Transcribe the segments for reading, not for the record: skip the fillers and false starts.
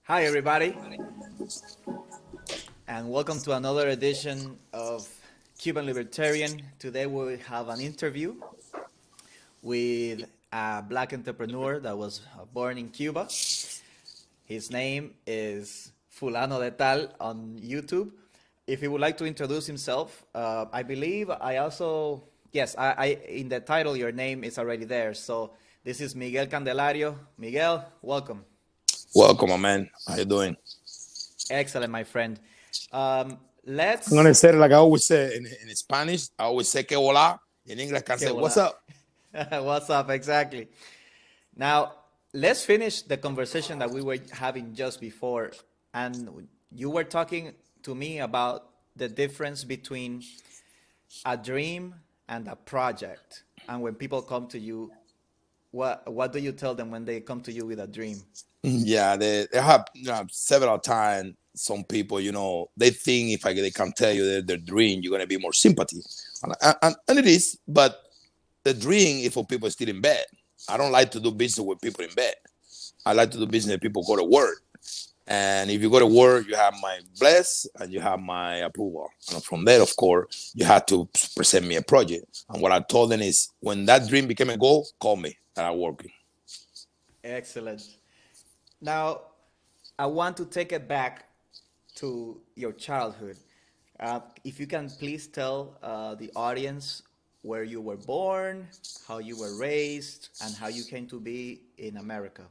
Hi, everybody, and welcome to another edition of Cuban Libertarian. Today we have an interview with a black entrepreneur that was born in Cuba. His name is Fulano de Tal on YouTube. If he would like to introduce himself, I believe I also, yes, I in the title, your name is already there. So this is Miguel Candelario. Miguel, welcome. Welcome, my man. How you doing? Excellent, my friend. I'm gonna Let's say it like I always say in Spanish. I always say que hola. In English, I can Que say what's hola. up. What's up? Exactly. Now, let's finish the conversation that we were having just before. And you were talking to me about the difference between a dream and a project. And when people come to you, what do you tell them when they come to you with a dream? Yeah, they have several times. Some people, they think if they can tell you their dream, you're gonna be more sympathy, and it is. But the dream is for people still in bed. I don't like to do business with people in bed. I like to do business with people go to work. And if you go to work, you have my bless and you have my approval. And from there, of course, you have to present me a project. And what I told them is, when that dream became a goal, call me and I'm working. Excellent. Now, I want to take it back to your childhood. If you can please tell the audience where you were born, how you were raised, and how you came to be in America.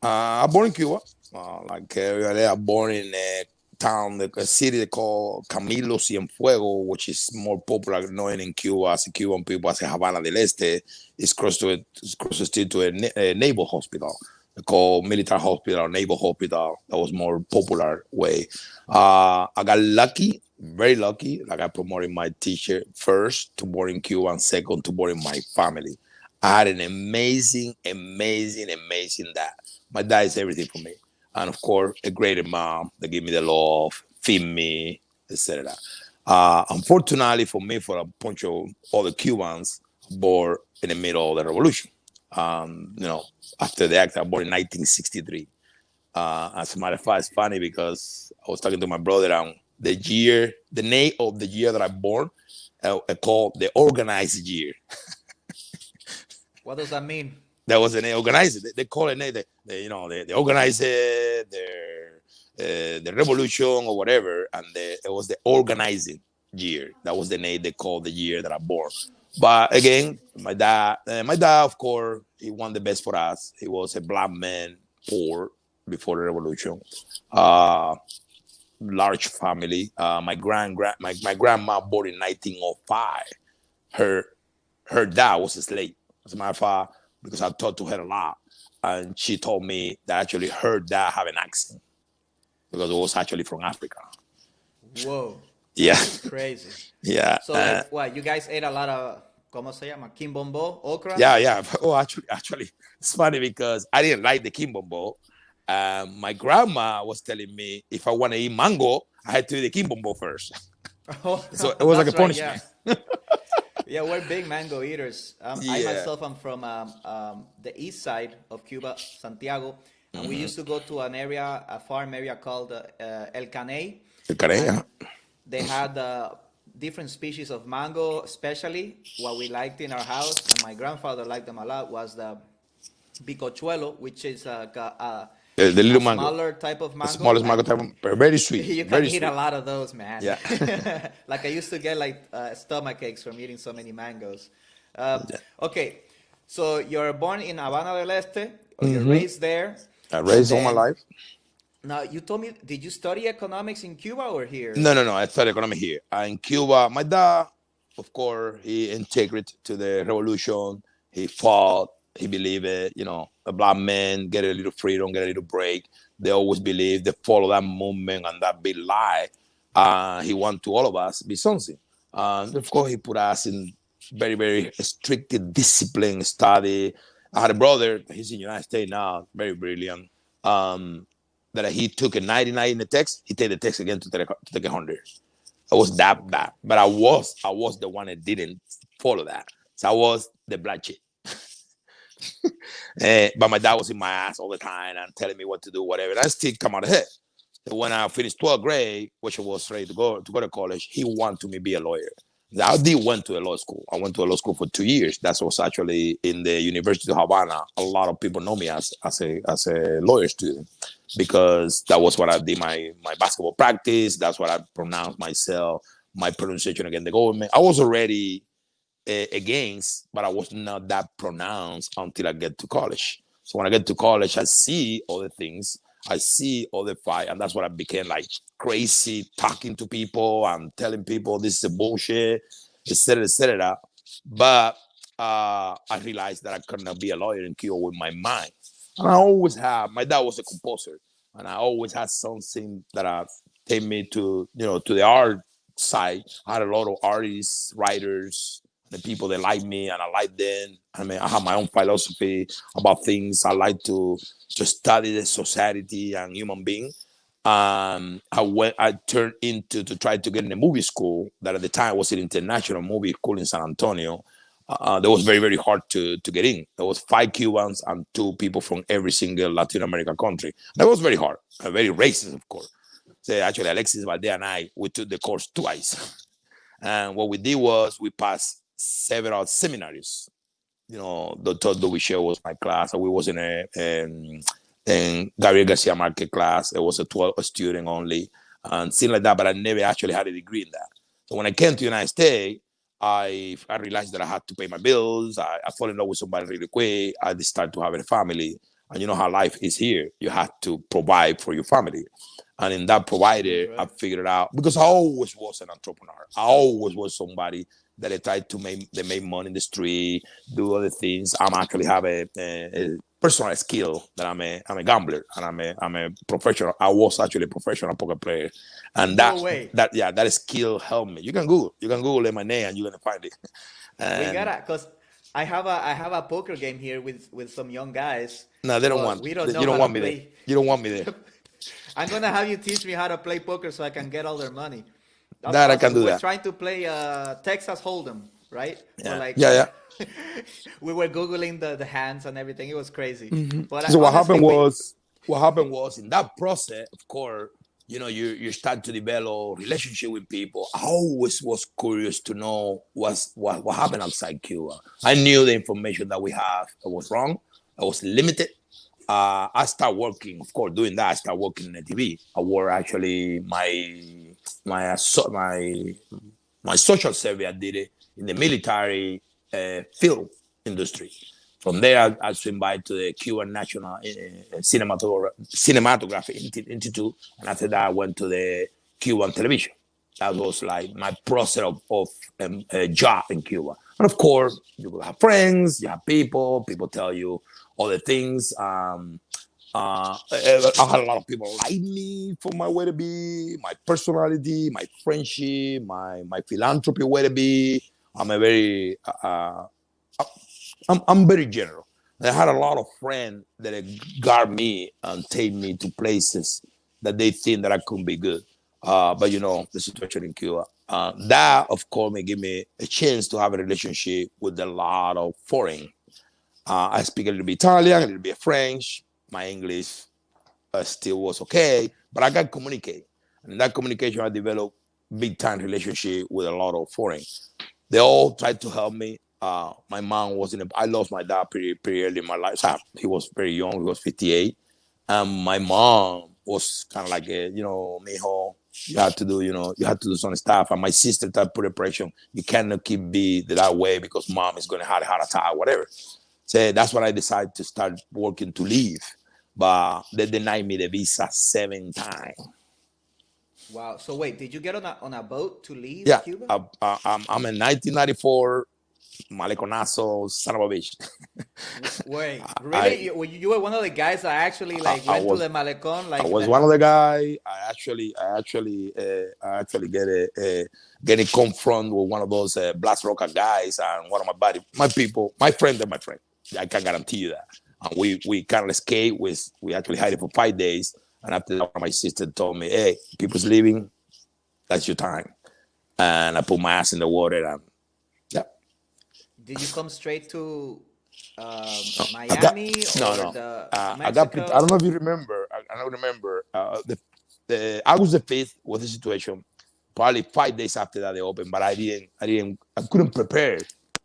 I'm born in Cuba. I'm born in a town, a city they call Camilo Cienfuegos, which is more popular known in Cuba as the Cuban people as Havana del Este. It's close still to a naval hospital. They call military hospital or naval hospital. That was more popular way. I got lucky, very lucky. Like I promoted my teacher first to born in Cuba and second to born in my family. I had an amazing dad. My dad is everything for me. And of course, a great mom that gave me the love, feed me, etc. Unfortunately for me, for a bunch of other Cubans, born in the middle of the revolution. After the act, I was born in 1963. As a matter of fact, it's funny because I was talking to my brother and the name of the year that I born, called the organized year. What does that mean? That was an organizer. They call it they organize it, the revolution or whatever, and it was the organizing year. That was the name they called the year that I born. But again, my dad, of course, he won the best for us. He was a black man, poor before the revolution. Uh, Large family. My grandma born in 1905. Her her dad was a slave. As a matter of fact, because I talked to her a lot, and she told me that actually her dad have an accent because it was actually from Africa. Whoa, Yeah, that's crazy. yeah, So, like, what, you guys ate a lot of, ¿cómo se llama? Kimbombo, okra? yeah. Oh, actually, it's funny because I didn't like the kimbombo. My grandma was telling me if I want to eat mango, I had to eat the kimbombo first. Oh, So it was like a that's right, yeah. punishment. Yeah, we're big mango eaters. I Yeah. myself am from the east side of Cuba, Santiago, and we Mm-hmm. used to go to an area, a farm area called El Caney, The Korea. and they had different species of mango. Especially what we liked in our house, and my grandfather liked them a lot, was the bicochuelo, which is The a little mango, smaller type of the mango. smallest mango Like type, very sweet, you can very eat a sweet. lot of those, man. Yeah. Like I used to get like stomach aches from eating so many mangoes. Uh, okay, so you're born in Habana del Este, or you're Mm-hmm. raised there, I and raised all my then life. now you told me, did you study economics in Cuba or here? No. I studied economy here. In Cuba, my dad, of course, he integrated to the revolution. He fought. He believed it. A black man get a little freedom, get a little break. They always believe they follow that movement and that big lie. He want to all of us be something. And of course, he put us in very, very strict discipline study. I had a brother. He's in the United States now, very brilliant. Um, that he took a 99 in the text, he take the text again to take 100. I was that Okay. bad, but I was the one that didn't follow that. So I was the black sheep. But my dad was in my ass all the time and telling me what to do, whatever. And I still come out ahead. When I finished 12th grade, which I was ready to go to college, he wanted me to be a lawyer. I did went to a law school. I went to a law school for 2 years. That was actually in the University of Havana. A lot of people know me as a lawyer student because that was what I did my basketball practice. That's what I pronounced myself, my pronunciation against the government. I was already against, but I was not that pronounced until I get to college. So when I get to college, I see all the things, I see all the fight, and that's what I became like crazy, talking to people and telling people this is a bullshit, etc., etc. But I realized that I could not be a lawyer in Cuba with my mind. And I always have. My dad was a composer, and I always had something that take me to to the art side. I had a lot of artists, writers, the people that like me and I like them. I mean, I have my own philosophy about things. I like to study the society and human being. I turned into to try to get in a movie school that at the time was an international movie school in San Antonio. That was very, very hard to get in. There was 5 Cubans and 2 people from every single Latin American country. That was very hard, very racist, of course. So actually, Alexis Valdez and I, we took the course twice. And what we did was we passed several seminaries. Dr. Dovichel was my class. We was in in Gabriel Garcia Marquez class. It was a 12 student only and things like that. But I never actually had a degree in that. So when I came to the United States, I realized that I had to pay my bills. I fell in love with somebody really quick. I decided to have a family. And you know how life is here. You have to provide for your family. And in that provider, Right. I figured out because I always was an entrepreneur. I always was somebody that I tried to make money in the street, do other things. I'm actually have a personal skill that I'm a gambler and I'm a professional. I was actually a professional poker player, and No way. that skill helped me. You can Google my name and you're gonna find it. We And gotta, cause I have a poker game here with some young guys, no, they don't but want. we don't know You don't how to want me there. play. You don't want me there. I'm gonna have you teach me how to play poker so I can get all their money. That's That I can awesome. We do were that. trying to play Texas Hold'em, right? For Yeah, like yeah, yeah. we were googling the hands and everything. It was crazy. But So what honestly, happened wait. was what happened was in that process, of course, you start to develop relationship with people. I always was curious to know what happened outside Cuba. I knew the information that we have was wrong. It was limited. I start working, of course, doing that. I start working in the TV. I work actually my my social survey. I did it in the military film industry. From there, I was invited to the Cuban National Cinematography Institute, and after that, I went to the Cuban television. That was like my process of a job in Cuba. And of course, you will have friends, you have people tell you all the things. I had a lot of people like me for my way to be, my personality, my friendship, my philanthropy way to be. I'm a very I'm very general. I had a lot of friends that guard me and take me to places that they think that I couldn't be good. But the situation in Cuba, that of course may give me a chance to have a relationship with a lot of foreign. I speak a little bit Italian, a little bit French. My English still was okay, but I can communicate. And in that communication, I developed big time relationship with a lot of foreign. They all tried to help me. My mom was I lost my dad pretty early in my life. So he was very young. He was 58. And my mom was kind of like, mijo, you had to do some stuff. And my sister tried to put a pressure. You cannot keep be that way because mom is going to have a heart attack, whatever. So that's when I decided to start working to leave. But they denied me the visa 7 times. Wow. So wait, did you get on a boat to leave Yeah, Cuba? I'm in 1994, Maleconazo, son of a bitch. Wait, I, really? You were one of the guys that actually I, like I went to was the Malecon, I like was the one of the guy. I actually get a confront with one of those Blast Rocker guys and one of my people, my friend and my friend. I can guarantee you that. And we kind of escaped. We actually had it for 5 days. And after that, one of my sister told me, "Hey, people's leaving. That's your time." And I put my ass in the water and yeah. Did you come straight I got Miami no, or no. the I got picked. I don't Mexico? know if you remember. I don't remember. The August the 5th was the situation. Probably 5 days after that they opened, but I couldn't prepare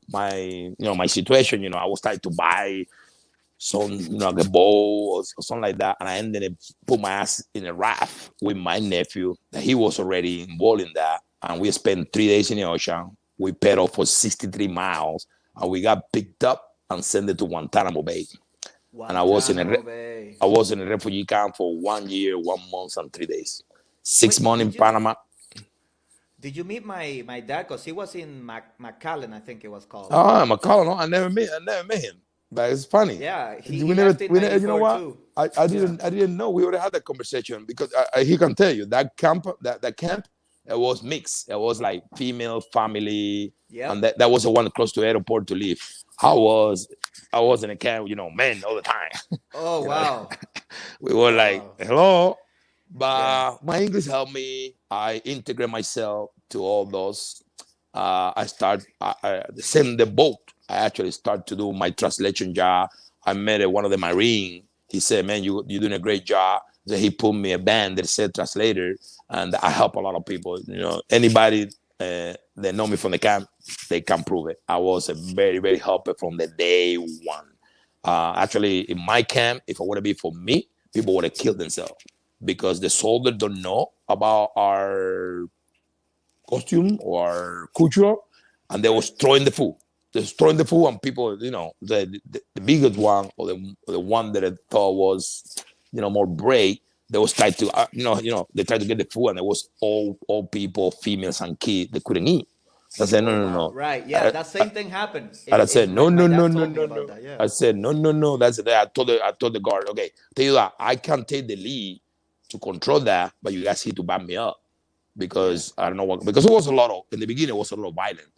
my situation. I was trying to buy some, like a bowl or something like that, and I ended up put my ass in a raft with my nephew. That he was already involved in that, and we spent 3 days in the ocean. We paddled for 63 miles, and we got picked up and sent it to Guantanamo Bay. And Guantanamo Bay. I was in a refugee camp for 1 year, 1 month, and 3 days. 6 months in Wait, Panama. did you meet my dad? Cause he was in McAllen, I think it was called. Oh, McCollum, no, I never met him. But it's funny. Yeah, he left in You know '94 what? too. Yeah. I didn't know we already had that conversation because he can tell you that camp, it was mixed. It was like female, family, and Yep. that was the one close to the airport to leave. I was, I was in a camp, men all the time. Oh you know, wow. we were Oh like, wow. hello. Yeah. But my English helped me. I integrate myself to all those. I start the same the boat. I actually start to do my translation job. I met one of the Marine. He said, "Man, you're doing a great job." So he put me a band that said translator, and I help a lot of people. Anybody that know me from the camp, they can prove it. I was a very very helper from the day one. Actually, in my camp, if it would have been for me, people would have killed themselves because the soldiers don't know about our costume or culture, and they Right. was throwing the food. Just throwing the food, and people, the biggest one or the one that I thought was, more brave. They was trying to, they tried to get the food, and it was all people, females and kids. They couldn't eat. I said, no, Oh no, wow. no. Right. Yeah. I, That same thing happened. and I said, no, My no, no, dad no, told me no, about no. that. Yeah. I said, no, no, no. That's it. I told the guard, okay, tell you that I can take the lead to control that, but you guys need to back me up Yeah. because I don't know what, because it was a lot of, in the beginning, it was a lot of violence.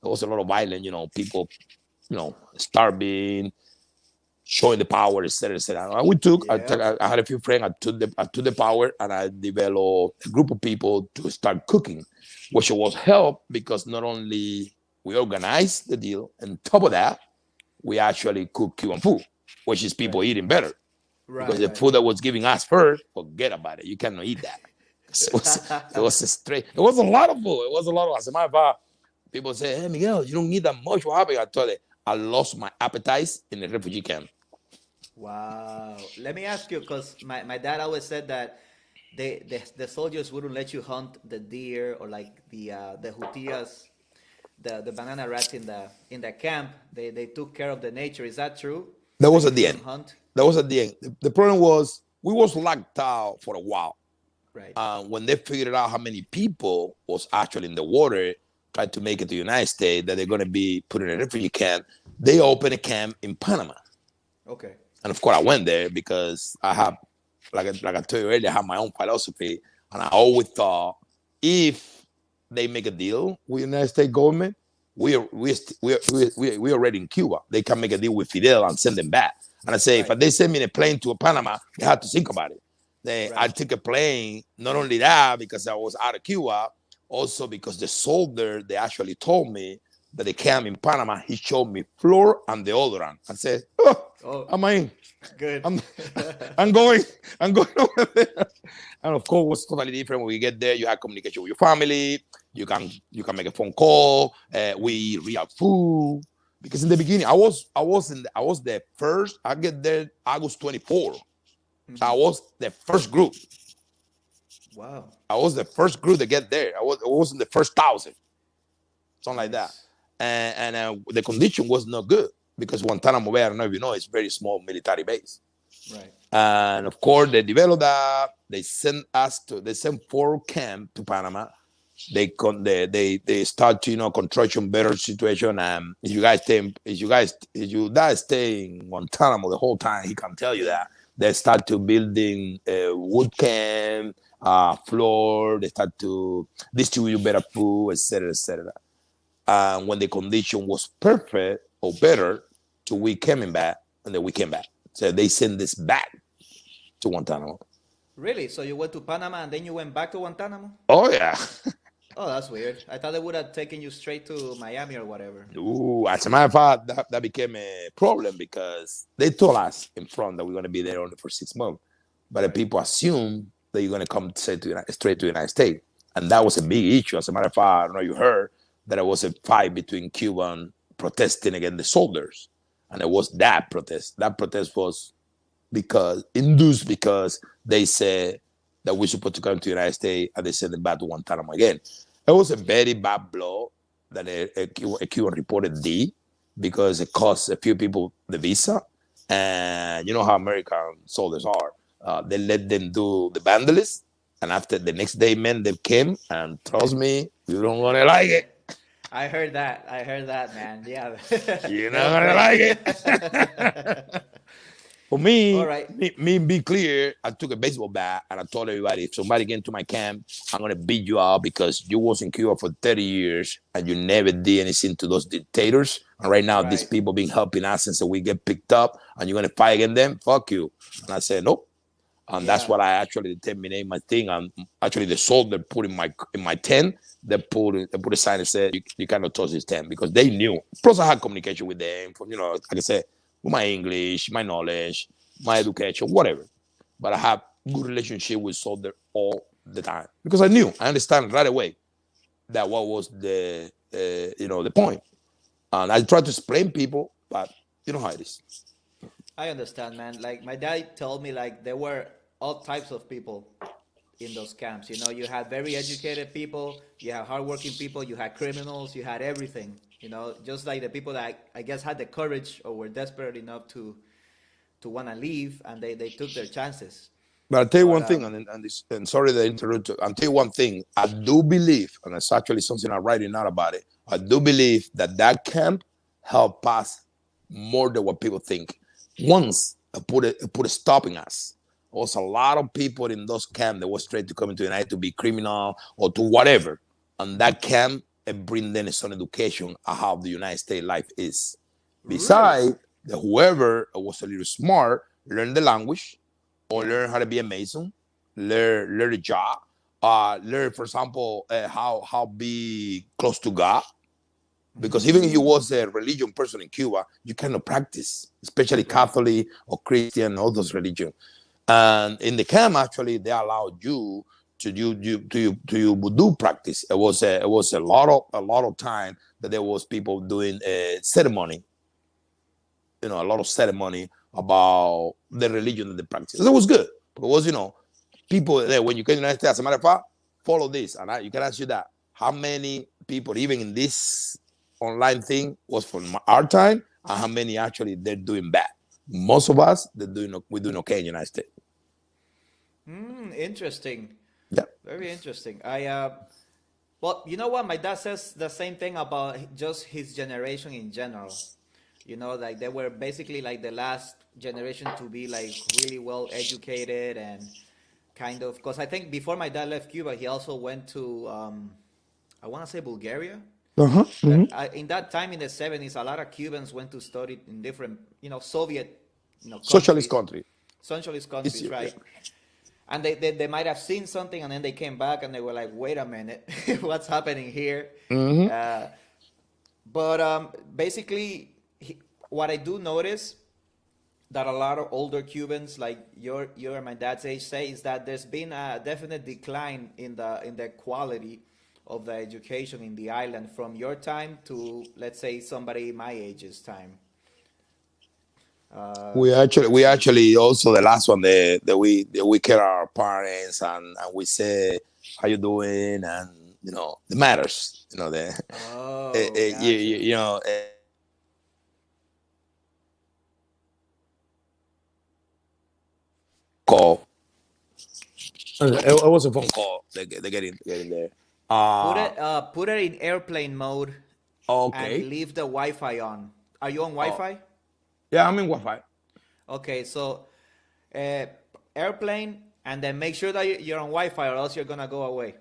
There was a lot of violence, people, starving, showing the power, etc., etc. And Yep. I had a few friends, I took the power, and I developed a group of people to start cooking, which was help because not only we organized the deal, and top of that, we actually cook Cuban food, which is people Right. eating better. Because Right. the Right. food that was giving us first, forget about it. You cannot eat that. It was a straight. It was a lot of food. It was a lot of. As a matter of fact, people say, "Hey, Miguel, you don't need that much. What happened?" I told them, I lost my appetite in the refugee camp. Wow. Let me ask you, because my dad always said that the soldiers wouldn't let you hunt the deer or like the jutillas, the banana rats in the camp. They took care of the nature. Is that true? That That was you at the couldn't end. hunt? That was at the end. The problem was we was locked out for a while. Right. When they figured out how many people was actually in the water, tried to make it to the United States, that they're going to be put in a refugee camp, they opened a camp in Panama. Okay. And of course, I went there because I have, like I told you earlier, I have my own philosophy, and I always thought if they make a deal with the United States government, we already in Cuba. They can make a deal with Fidel and send them back. And I say, if Right. they send me in a plane to Panama, they have to think about it. I Right. took a plane, not only that, because I was out of Cuba, also because the soldier, they actually told me that they came in Panama. He showed me floor and deodorant. I said, oh, Oh, I'm in. good. I'm, I'm going. I'm going over there. And of course, it's totally different when we get there. You have communication with your family. You can make a phone call. We eat real food. Because in the beginning, I was the first. I get there August 24. I Mhm. was the first group. Wow. I was the first group to get there. I wasn't the first 1,000, something like that. Nice. And the condition was not good because Guantanamo Bay, I don't know if you know, it's a very small military base. Right. And of course, they developed that. They sent 4 camp to Panama. They start to construction better situation. If you guys stay in Guantanamo the whole time, he can tell you Yeah. that they start to building wood camp, floor. They start to distribute better food, etc., etc. And when the condition was perfect or better, to we coming back, and then we came back. So they send this back to Guantanamo. Really? So you went to Panama and then you went back to Guantanamo? Oh yeah, Oh, that's weird. I thought they would have taken you straight to Miami or whatever. Ooh, as a matter of fact, that became a problem because they told us in front that we're going to be there only for 6 months. But the Right. people assume that you're going to come straight to the United States. And that was a big issue. As a matter of fact, I don't know if you heard that there was a fight between Cuban protesting against the soldiers. And it was that protest. That protest was induced because they said that we're supposed to come to the United States and they send them back to Guantanamo again. It was a very bad blow that a Cuban reporter did because it cost a few people the visa. And you know how American soldiers are. They let them do the vandalism. And after the next day, men, they came. And trust me, you don't want to like it. I heard that. I heard that, man. Yeah. You're They not don't going to play. like it. For All me, right. be clear, I took a baseball bat and I told everybody, if somebody get into my camp, I'm gonna beat you up because you was in Cuba for 30 years and you never did anything to those dictators. And right now, these Right. people been helping us, and so we get picked up, and you're gonna fight against them. Fuck you. And I said, nope. And that's Yeah. what I actually terminate my thing. And actually, the soldier put in my tent. They put a sign that said, you cannot touch this tent because they knew. Plus, I had communication with them. Like I said, with my English, my knowledge, my education, whatever. But I have good relationship with soldier all the time because I understand right away that what was the point. And I try to explain people, but you know how it is. I understand, man. Like my dad told me, like there were all types of people in those camps. You know, you had very educated people, you had hardworking people, you had criminals, you had everything. You know, just like the people that I guess had the courage or were desperate enough to want to leave, and they took their chances. But I'll tell you But one thing, and sorry to interrupt you. I'll tell you one thing. I do believe, and it's actually something I'm writing out about it. I do believe that camp helped us more than what people think. Once it put a stop in us. There was a lot of people in those camps that was straight to come into the United to be criminal or to whatever. And that camp it bring them some education of how the United States life is. really, Besides, whoever was a little smart learned the language or yeah. learn how to be a mason, learn a job, learn, for example, how be close to God. Because even if you Mm, was a religion person in Cuba, you cannot practice, especially right. Catholic or Christian, all those religions. And in the camp, actually, they allowed you to do practice. It was a lot of time that there was people doing a ceremony, a lot of ceremony about the religion that they practice. It was good because people there when you came to the United States. As a matter of fact, follow this, and you can ask you that: how many people, even in this online thing, was from our time, and how many actually they're doing bad? Most of us, we're doing okay in the United States. Interesting. Yeah. Very interesting. Well, you know what? My dad says the same thing about just his generation in general. You know, like they were basically like the last generation to be like really well educated and kind of. Because I think before my dad left Cuba, he also went to, I want to say Bulgaria. Uh-huh. But Mm-hmm. in that time in the 70s, a lot of Cubans went to study in different, Soviet, Socialist countries, country. socialist It's, countries, yeah. right? And they might have seen something and then they came back and they were like, wait a minute, what's happening here? Mm-hmm. Uh, but basically, what I do notice that a lot of older Cubans, like your and my dad's age, say is that there's been a definite decline in the quality of the education in the island from your time to, let's say, somebody my age's time. We For actually, we instance. actually also the last one that we care our parents and we say how you doing and it matters. The Oh, gotcha. you know call. It was a phone call. They get in there. Put Uh it uh put it in airplane mode and okay. leave the Wi-Fi on. Are you on Oh Wi-Fi? yeah, I'm in Wi-Fi. Okay, so uh, airplane, and then make sure that you're on Wi-Fi, or else you're gonna go away.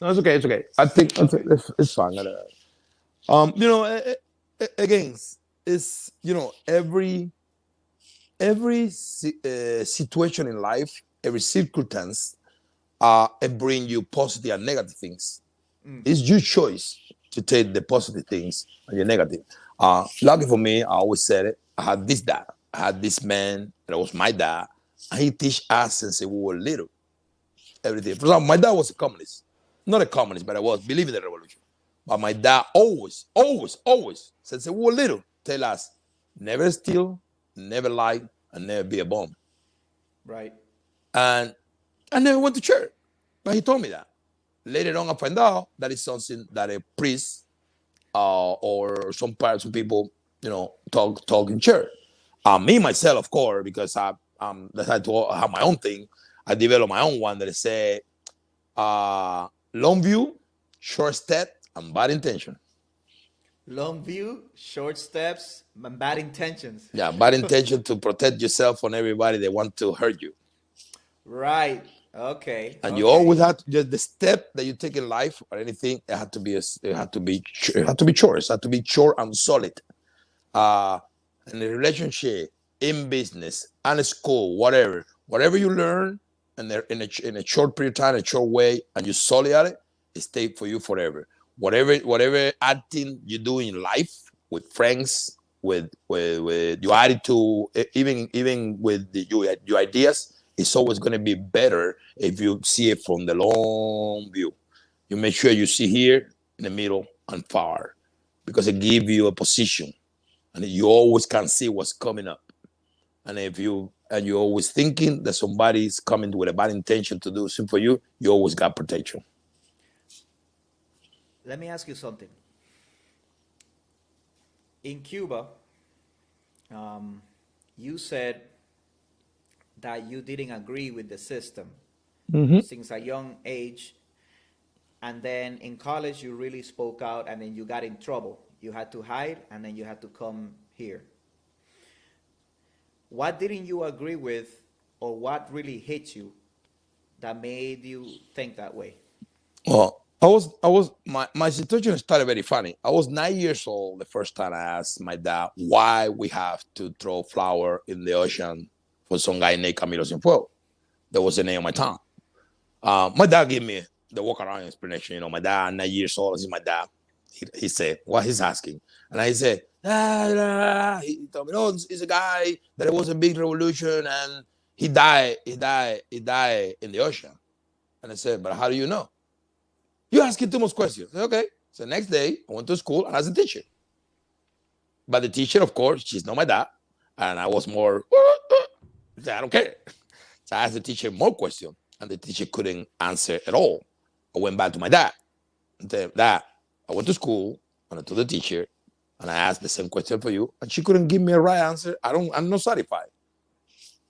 No, it's okay. It's okay. I think Okay. it's fine. Again, it's every situation in life, every circumstance, it bring you positive and negative things. It's your choice to take the positive things and your negative. Lucky for me, I always said it. I had this dad. I had this man that was my dad. And he teach us since we were little. Everything. For example, my dad was a communist. Not a communist, but I was believing in the revolution. But my dad always, since we were little, tell us never steal, never lie, and never be a bomb. Right. And I never went to church. But he told me that. Later on, I find out that it's something that a priest or some people, talk in church. Me myself, of course, because I decided to have my own thing. I developed my own one that say long view, short step, and bad intention. Long view, short steps, and bad intentions. Yeah, bad intention to protect yourself from everybody that want to hurt you. Right. Okay. And you Okay. always have to, just the step that you take in life or anything. It had to be short. It had to be short and solid. In a relationship, in business, and school, whatever you learn in a short period of time, a short way, and you solid at it, it stays for you forever. Whatever acting you do in life with friends, with your attitude, even with your ideas, it's always going to be better if you see it from the long view. You make sure you see here, in the middle, and far, because it gives you a position, and you always can see what's coming up. And if you're always thinking that somebody is coming with a bad intention to do something for you, you always got protection. Let me ask you something. In Cuba, you said that you didn't agree with the system since a young age, and then in college you really spoke out, and then you got in trouble. You had to hide, and then you had to come here. What didn't you agree with, or what really hit you that made you think that way? Well, my situation started very funny. I was 9 years old the first time I asked my dad why we have to throw flour in the ocean for some guy named Camilo Cienfuegos. That was the name of my town. My dad gave me the walk around explanation. My dad, 9 years old, this is my dad. He said, what he's asking. And I said, he told me, no, it's a guy that it was a big revolution and he died in the ocean. And I said, but how do you know? You asking too much questions. I said, okay. So next day, I went to school and I asked the teacher. But the teacher, of course, she's not my dad. And I was more, I don't care. So I asked the teacher more questions. And the teacher couldn't answer at all. I went back to my dad and said, Dad, I went to school and I told the teacher and I asked the same question for you, and she couldn't give me a right answer. I'm not satisfied.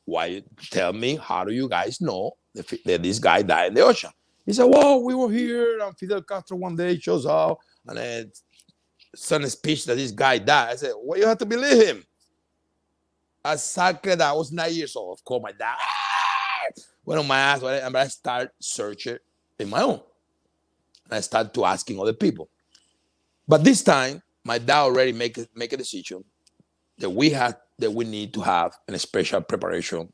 Why? Tell me, how do you guys know that this guy died in the ocean? He said, well, we were here and Fidel Castro one day shows up and then sent a speech that this guy died. I said, well, you have to believe him. Exactly that. I was 9 years old. Of course, my dad went on my ass, and I started searching in my own. And I started to asking other people. But this time, my dad already make a decision that we need to have a special preparation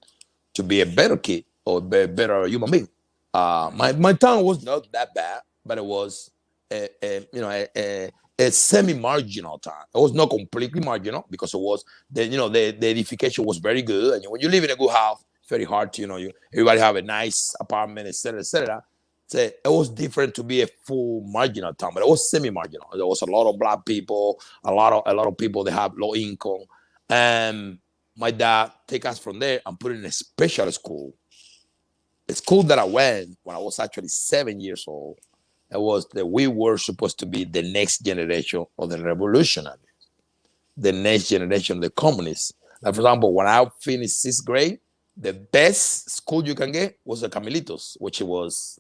to be a better kid or better human being. My town was not that bad, but it was a semi-marginal town. It was not completely marginal because it was the edification was very good, and when you live in a good house, it's very hard to everybody have a nice apartment, etc., etc. So it was different to be a full marginal town, but it was semi-marginal. There was a lot of black people, a lot of people that have low income, and my dad take us from there and put in a special school. The school that I went when I was actually 7 years old, it was that we were supposed to be the next generation of the revolutionaries, the next generation of the communists. Like, for example, when I finished 6th grade, the best school you can get was the Camilitos, which was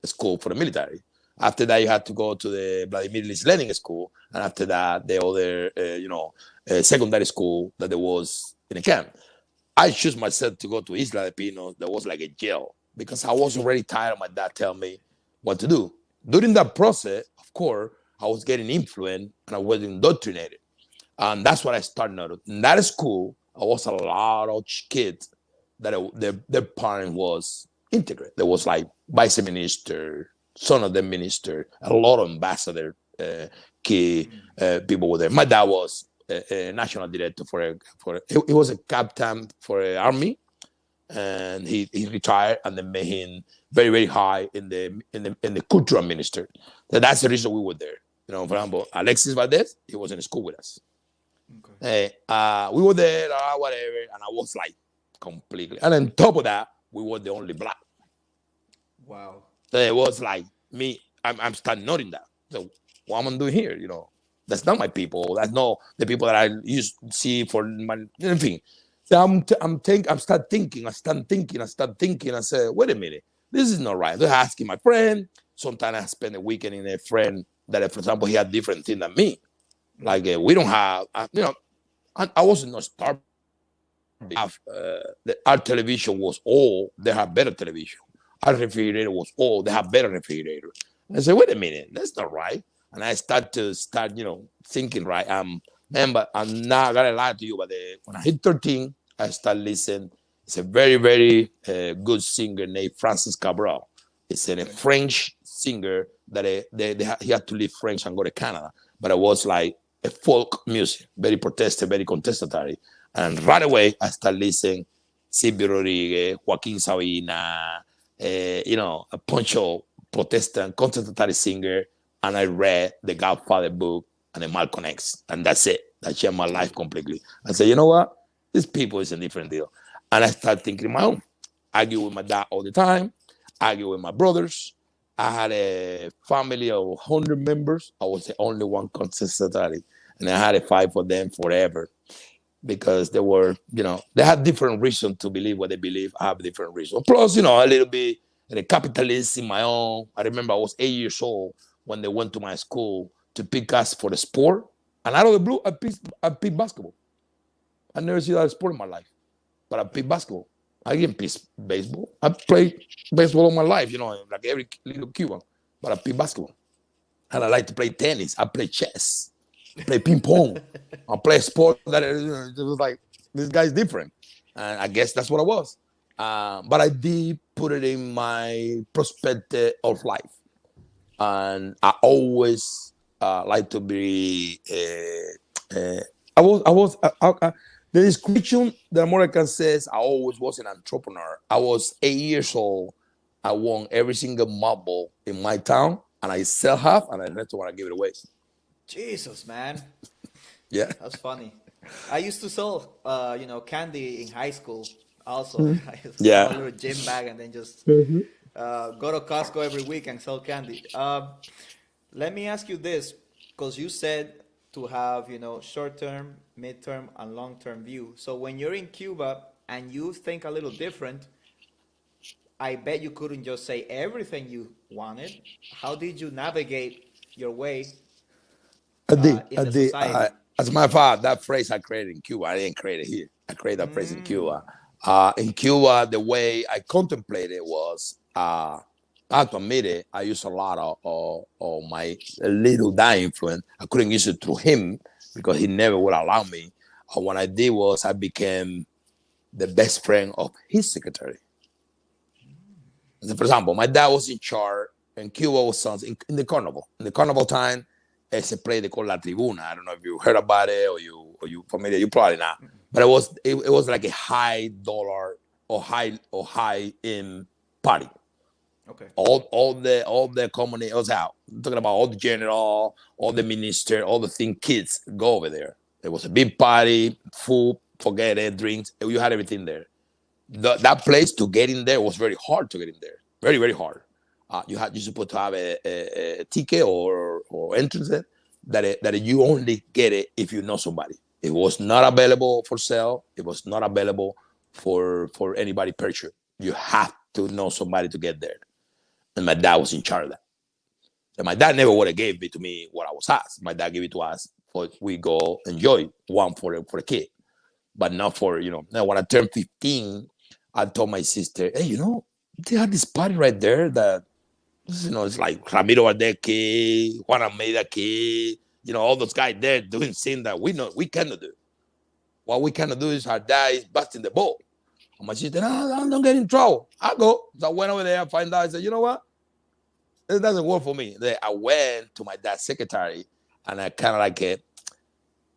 a school for the military. After that, you had to go to the Vladimir Ilyich Lenin school, and after that, the other, secondary school that there was in a camp. I chose myself to go to Isla de Pinos. That was like a jail because I was already tired of my dad telling me what to do. During that process, of course, I was getting influenced and I was indoctrinated. And that's what I started noticing. In that school, I was a lot of kids that their parent was integrate. There was like vice minister, son of the minister, a lot of ambassador, key people were there. My dad was a national director he was a captain for an army, and he retired and then made him very very high in the cultural minister. So that's the reason we were there. For example, Alexis Valdez, he was in school with us. Okay. We were there, whatever, and I was like completely. And on top of that, we were the only black. Wow. So it was like me. I'm starting noting that. So what am I doing here? That's not my people. That's not the people that I used to see for my anything. So I start thinking. I say, wait a minute, this is not right. They're asking my friend. Sometimes I spend a weekend in a friend that, for example, he had different thing than me. Like we don't have, I wasn't not starving. Our television was all they have better television. Our refrigerator was all they have better refrigerator. I said, wait a minute, that's not right. And I start thinking right. Man, but I'm not gonna lie to you. But when I hit 13, I start listening. It's a very very good singer named Francis Cabral. It's a French singer that he had to leave French and go to Canada. But it was like a folk music, very protested, very contestatory. And right away, I start listening Silvio Rodriguez, Joaquin Sabina, a Poncho Protestant, contestatory singer. And I read the Godfather book and the Malcolm X. And that's it. That changed my life completely. I said, you know what? These people is a different deal. And I started thinking my own. Argue with my dad all the time, argue with my brothers. I had a family of 100 members. I was the only one contestatory. And I had a fight for them forever, because they had different reasons to believe what they believe. I have different reasons. Plus, a little bit the capitalist in my own. I remember I was 8 years old when they went to my school to pick us for the sport. And out of the blue, I picked basketball. I never seen that sport in my life, but I picked basketball. I didn't pick baseball. I played baseball all my life, like every little Cuban, but I picked basketball. And I like to play tennis. I play chess. Play ping pong. I play a sport that it was like, this guy's different. And I guess that's what I was. But I did put it in my perspective of life. And I always like to be. The description that American says, I always was an entrepreneur. I was 8 years old. I won every single marble in my town, and I sell half, and the rest want to give it away. Jesus, man. Yeah. That's funny. I used to sell, candy in high school. Also, I used to have a Yeah. little gym bag and then just go to Costco every week and sell candy. Let me ask you this, because you said to have, short-term, mid-term, and long-term view. So when you're in Cuba and you think a little different, I bet you couldn't just say everything you wanted. How did you navigate your way I did. in the society? As a matter of fact, that phrase I created in Cuba, I didn't create it here. I created that phrase in Cuba. In Cuba, the way I contemplated was, I have to admit it, I used a lot of my little that influence. I couldn't use it through him because he never would allow me. What I did was I became the best friend of his secretary. So for example, my dad was in charge, and Cuba was in the carnival. In the carnival time, it's a play they call La Tribuna. I don't know if you heard about it or you familiar. You probably not. But it was like a high dollar or high in party. Okay. All the company was out. I'm talking about all the general, all the minister, all the thing kids go over there. It was a big party, food, forget it, drinks. You had everything there. That place to get in there was very hard to get in there. Very, very hard. You're supposed to have a ticket or entrance that you only get it if you know somebody. It was not available for sale. It was not available for anybody purchase. You have to know somebody to get there. And my dad was in charge of that. And my dad never would have gave it to me what I was asked. My dad gave it to us for we go enjoy one for a kid, but not for Now when I turned 15, I told my sister, hey, they had this party right there that it's like Ramiro Ardeke, Juan Almeida kid, all those guys there doing things that we cannot do. What we cannot do is our dad is busting the ball. And my sister, no, don't get in trouble. I go. So I went over there, I find out, I said, you know what? it doesn't work for me. Then I went to my dad's secretary, and I kind of like it.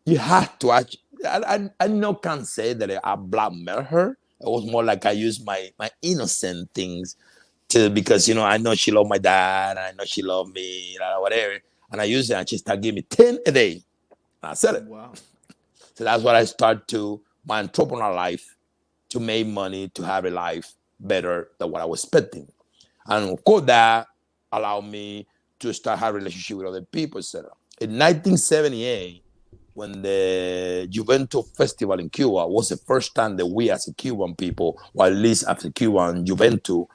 You have to actually. I no can't say that I blackmailed her. It was more like I used my innocent things to, because I know she loved my dad, and I know she loved me, whatever. And I used it, and she started giving me 10 a day. And I said it. Wow. So that's what I started to my entrepreneurial life, to make money, to have a life better than what I was expecting. And of course, that allowed me to start having a relationship with other people, etc. In 1978, when the Juventus Festival in Cuba was the first time that we as a Cuban people, or at least as a Cuban Juventus,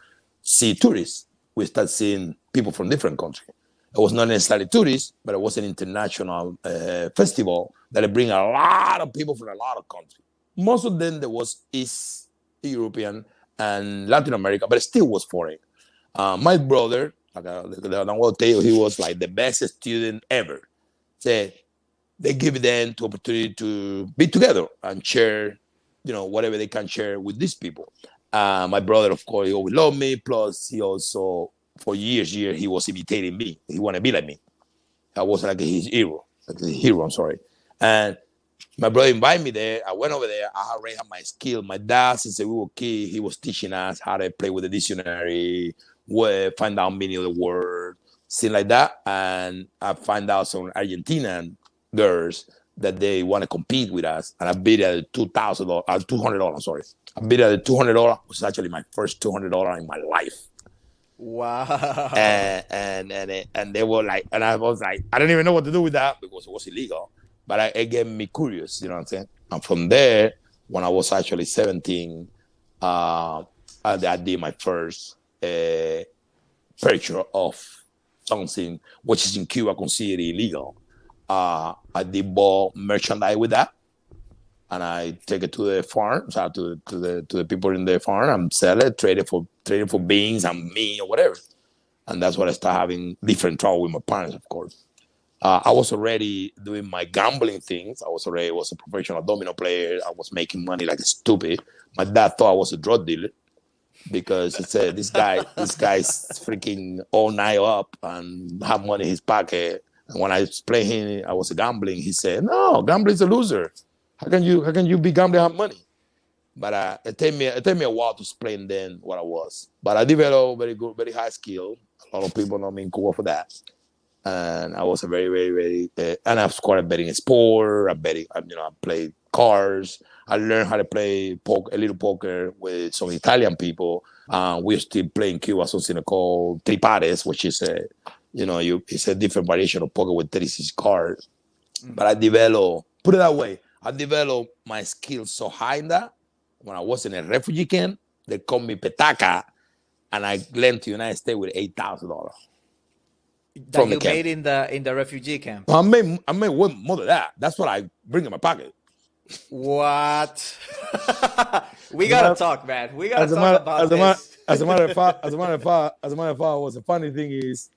see tourists. We start seeing people from different countries. It was not necessarily tourists, but it was an international festival that bring a lot of people from a lot of countries. Most of them there was East European and Latin America, but it still was foreign. My brother, like I will tell you, he was like the best student ever. Said they give them the opportunity to be together and share, whatever they can share with these people. My brother, of course, he always loved me. Plus, he also, for years, he was imitating me. He wanted to be like me. I was like his hero, I'm sorry. And my brother invited me there. I went over there. I already had my skill. My dad, since we were kids, he was teaching us how to play with the dictionary, find out meaning of the word, things like that. And I find out some Argentinian girls that they want to compete with us. And I bid at $2,000, $200. Sorry, I bid at $200, which is actually my first $200 in my life. Wow. And they were like, and I was like, I don't even know what to do with that because it was illegal. But it gave me curious, you know what I'm saying? And from there, when I was actually 17, I did my first purchase of something which is in Cuba considered illegal. I did bought merchandise with that, and I take it to the farm, so to the people in the farm, and sell it, trade it for beans and meat or whatever. And that's when I started having different trouble with my parents, of course. I was already doing my gambling things. I was a professional domino player. I was making money like stupid. My dad thought I was a drug dealer because he said this guy's freaking all night up and have money in his pocket. And when I explained him I was gambling, he said, "No, gambling's a loser. How can you be gambling and have money?" But it took me a while to explain then what I was. But I developed very good, very high skill. A lot of people know me in Cuba for that. And I was a very, very, very, and I've started betting sport. I played cars. I learned how to play a little poker with some Italian people. We're still playing Cuba something called tripares, which is it's a different variation of poker with 36 cards. But I developed, put it that way, I developed my skills so high in that when I was in a refugee camp, they called me Petaca, and I left the United States with $8,000 That from the you camp. made in the refugee camp. I made way more than that. That's what I bring in my pocket. What? We As a gotta matter, talk, man. We gotta as a talk matter, about as a matter, this. as a matter of fact, was the funny thing is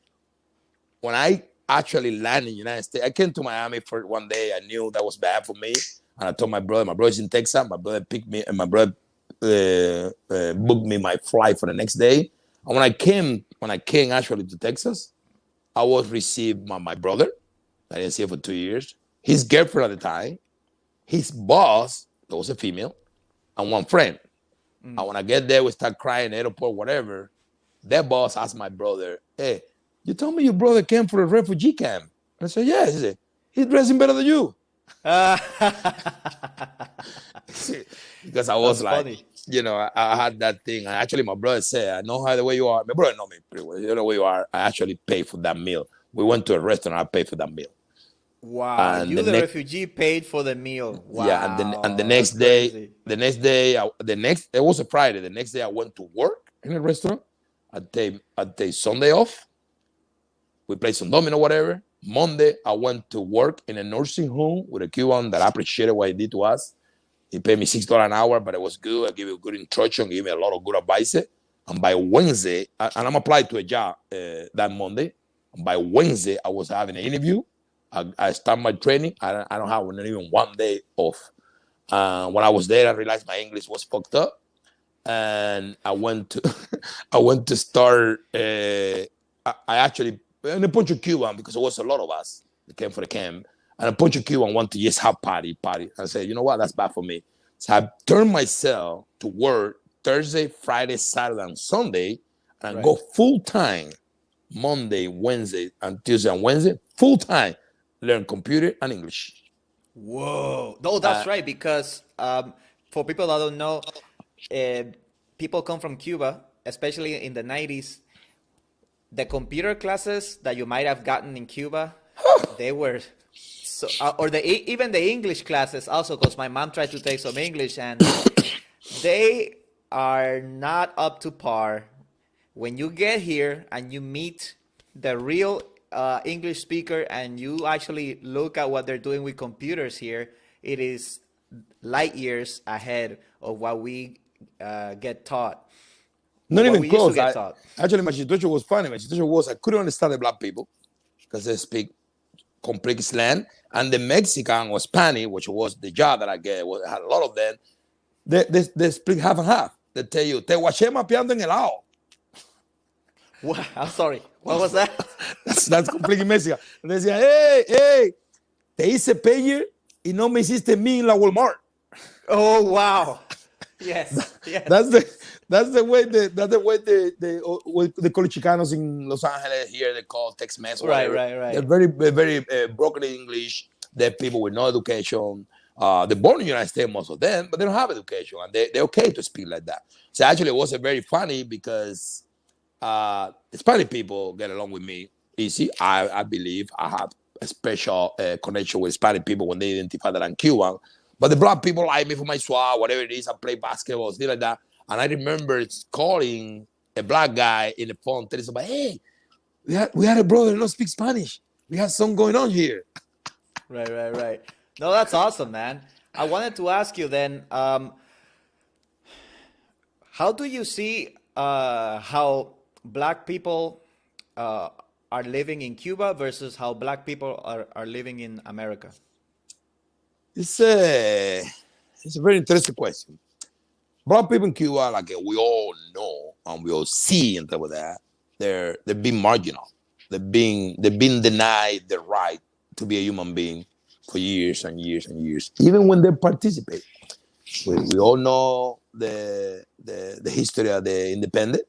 when I actually landed in the United States, I came to Miami for one day. I knew that was bad for me, and I told my brother. My brother's in Texas. My brother picked me, and my brother booked me my flight for the next day. And when I came actually to Texas, I was received by my brother. I didn't see him for 2 years. His girlfriend at the time, his boss, that was a female, and one friend. And when I get there, we start crying, airport, whatever. That boss asked my brother, "Hey, you told me your brother came for a refugee camp." And I said, "Yeah." He said, "He's dressing better than you." Because I was That's like, funny. I had that thing. And actually, my brother said, "I know how the way you are." My brother know me pretty well. You know where you are. I actually paid for that meal. We went to a restaurant. I paid for that meal. Wow, And you the the next, refugee paid for the meal. yeah, and the Wow, next that's day, crazy. it was a Friday. The next day, I went to work in a restaurant. I take Sunday off. We played some domino, whatever. Monday, I went to work in a nursing home with a Cuban that I appreciated what he did to us. He paid me $6 an hour, but it was good. I gave him good instruction, gave me a lot of good advice. And by Wednesday, and I'm applied to a job that Monday. And by Wednesday, I was having an interview. I start my training. I don't have even one day off. When I was there, I realized my English was fucked up, and I went to I went to start I actually, and a bunch of Cuban, because there was a lot of us that came for the camp, and a bunch of Cuban want to just have party. I said, you know what, that's bad for me. So I turned myself to work Thursday, Friday, Saturday, and Sunday, and Right. go full time Monday, Wednesday, and Tuesday and Wednesday, full time, learn computer and English. Whoa. No, Uh, that's right. Because for people that don't know, uh, people come from Cuba, especially in the 90s. The computer classes that you might have gotten in Cuba, they were so, or even the English classes also, because my mom tried to take some English and they are not up to par. When you get here and you meet the real English speaker and you actually look at what they're doing with computers here, it is light years ahead of what we get taught, or Not what even we used to close. get I taught. actually my situation was funny. My situation was I couldn't understand the black people because they speak complex slang, and the Mexican or Spanish, which was the job that I get, had a lot of them. They speak half and half. They tell you, te guaché mapeando en el ao. What? I'm sorry. What was that? That's completely Mexican. And they decía, hey, te hice payer y no me hiciste mí en la Walmart. Oh wow. Yes. Yes. That's the that's the way the call Chicanos in Los Angeles here. They call Tex-Mex or Right. whatever. Right. They're Right. very broken English. They're people with no education. They're born in the United States, most of them, but they don't have education, and they're okay to speak like that. So actually, it was a very funny because Hispanic people get along with me easy. I believe I have a special connection with Hispanic people when they identify that I'm Cuban. But the black people like me for my swag, whatever it is. I play basketball, things like that. And I remember calling a black guy in the phone, telling somebody, "Hey, we had a brother who don't speak Spanish. We have something going on here." Right. Right. Right. No, that's awesome, man. I wanted to ask you then, how do you see how black people uh, are living in Cuba versus how black people are living in America? It's a it's a very interesting question. Black people in Cuba, like we all know and we all see and stuff like that, they're being marginal. They're being denied the right to be a human being for years and years and years, even when they participate. We all know the history of the independent.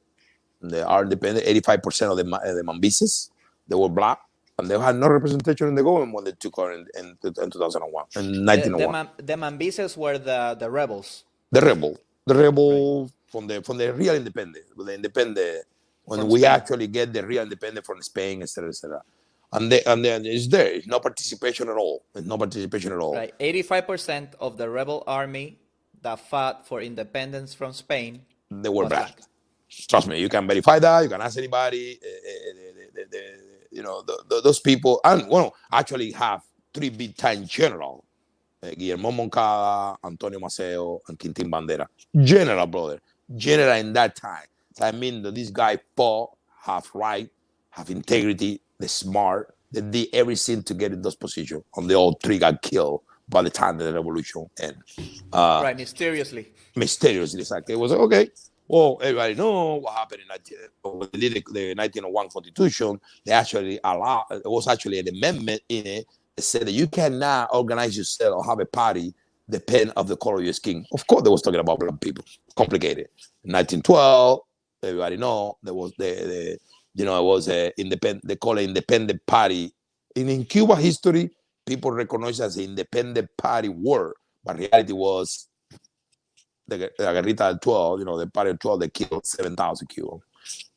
They are independent. 85% of the Mambises, they were black, and they had no representation in the government when they took over in 2001, in The 1901. the Mambises were the rebels, The rebel, the right, rebel from the real independent, the independent when from we Spain, actually get the real independent from Spain, etc., etc. And then it's there. It's no participation at all. It's no participation at all. right? 85% of the rebel army that fought for independence from Spain They were was black. black. Trust me, you can verify that. You can ask anybody. Those people, and well, actually have three big time general: Guillermo Moncada, Antonio Maceo, and Quintin Bandera. General, brother, general in that time. So I mean that this guy fought, have right, have integrity, they're smart. They did everything to get in those positions, and they all three got killed by the time of the revolution ended. Right, mysteriously. Mysteriously. It's like it was okay. Well, everybody know what happened in when they did the 1901 Constitution. They actually allowed. It was actually an amendment in it that said that you cannot organize yourself or have a party depend of the color of your skin. Of course, they was talking about black people. Complicated. In 1912, everybody know there was it was a independent. They call it independent party. In Cuba history, people recognize it as an independent party word, but reality was the Guerrita del 12, the party of 12, they killed 7,000 Cubans.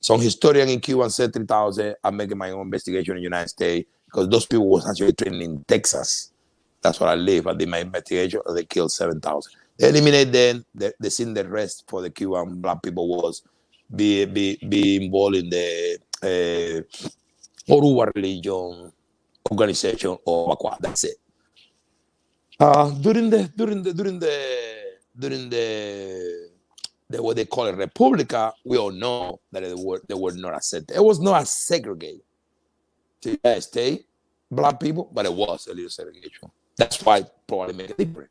Some historian in Cuba said 3,000. I'm making my own investigation in the United States because those people was actually trained in Texas. That's where I live. I did my investigation. They killed 7,000. They eliminate them. They seen the rest for the Cuban black people was be involved in the Oruba religion organization or Bakwa. That's it. During the what they call it Republica, we all know that they were not accepted. It was not a segregate to the United States, black people, but it was a little segregation. That's why it probably make it different.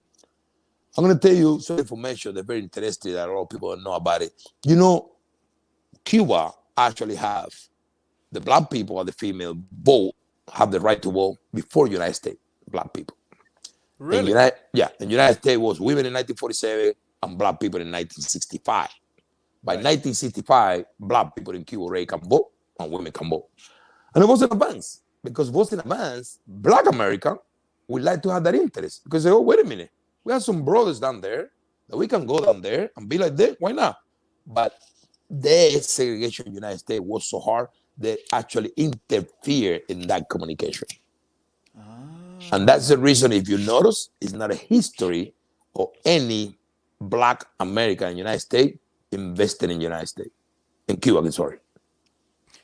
I'm gonna tell you some information that's very interesting that a lot of people don't know about it. Cuba actually have the black people or the female vote have the right to vote before United States. Black people. In Really? United States was women in 1947 and black people in 1965. By Right. 1965, black people in Cuba already can vote and women can vote. And it was in advance because it was in advance. Black America would like to have that interest because they go, wait a minute, we have some brothers down there that we can go down there and be like that. Why not? But the segregation in the United States was so hard that actually interfered in that communication. And that's the reason, if you notice, it's not a history of any black American in the United States invested in the United States, in Cuba, sorry.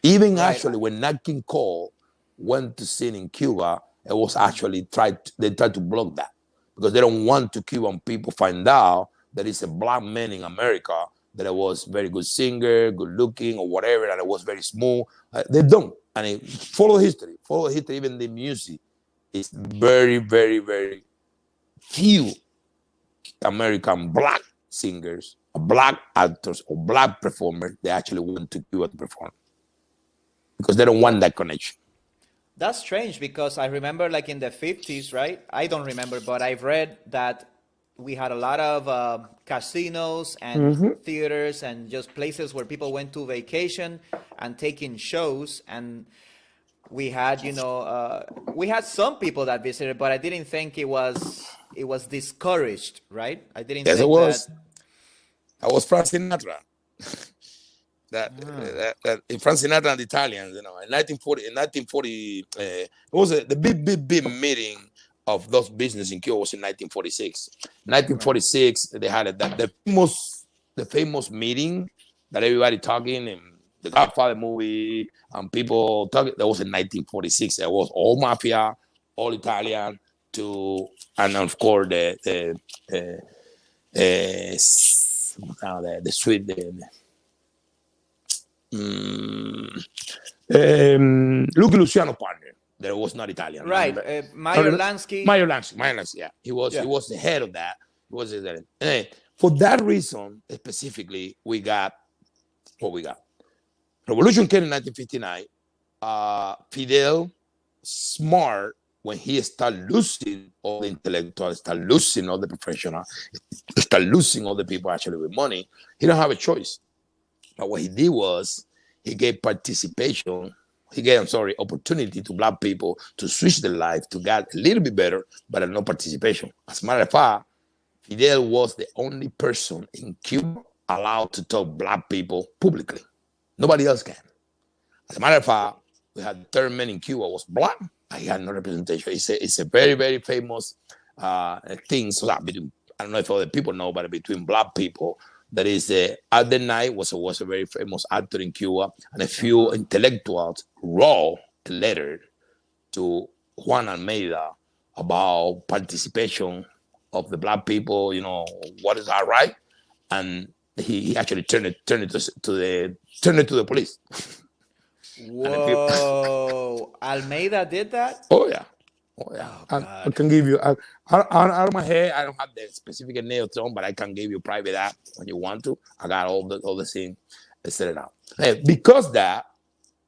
Even Right. actually, when Nat King Cole went to sing in Cuba, it was actually they tried to block that because they don't want to Cuban people find out that it's a black man in America, that it was very good singer, good looking, or whatever, and it was very smooth. They don't. And follow history, even the music. It's very, very, very few American black singers, black actors, or black performers they actually went to Cuba to perform because they don't want that connection. That's strange because I remember like in the 50s, right? I don't remember, but I've read that we had a lot of casinos and theaters and just places where people went to vacation and taking shows. And we had, we had some people that visited, but I didn't think it was discouraged, right? I didn't Yes, it think was. That was Frank Sinatra. that Frank Sinatra and the Italians, in 1940, it was the big meeting of those business in Cuba was in 1946. 1946, they had the famous meeting that everybody talking in the Godfather movie and people talking. That was in 1946. It was all mafia, all Italian, and of course the sweet. Lucky Luciano partner that was not Italian. right. Meyer Lansky. Meyer Lansky, yeah. He was the head of that. He was the head. For that reason, specifically, we got what we got. Revolution came in 1959. Fidel, smart, when he started losing all the intellectuals, started losing all the professionals, started losing all the people actually with money, he don't have a choice. But what he did was he gave opportunity to black people to switch their life to get a little bit better, but no participation. As a matter of fact, Fidel was the only person in Cuba allowed to talk black people publicly. Nobody else can. As a matter of fact, we had the third man in Cuba was black. He had no representation. It's a very, very famous thing. So that between, I don't know if other people know, but between black people, that is, Alden Knight was a very famous actor in Cuba, and a few intellectuals wrote a letter to Juan Almeida about participation of the black people. What is our right? And he actually turned it to the police. Whoa! Almeida did that? Oh yeah. I can give you out of my head. I don't have the specific name of them, but I can give you private app when you want to. I got all the things set it out. Hey, because that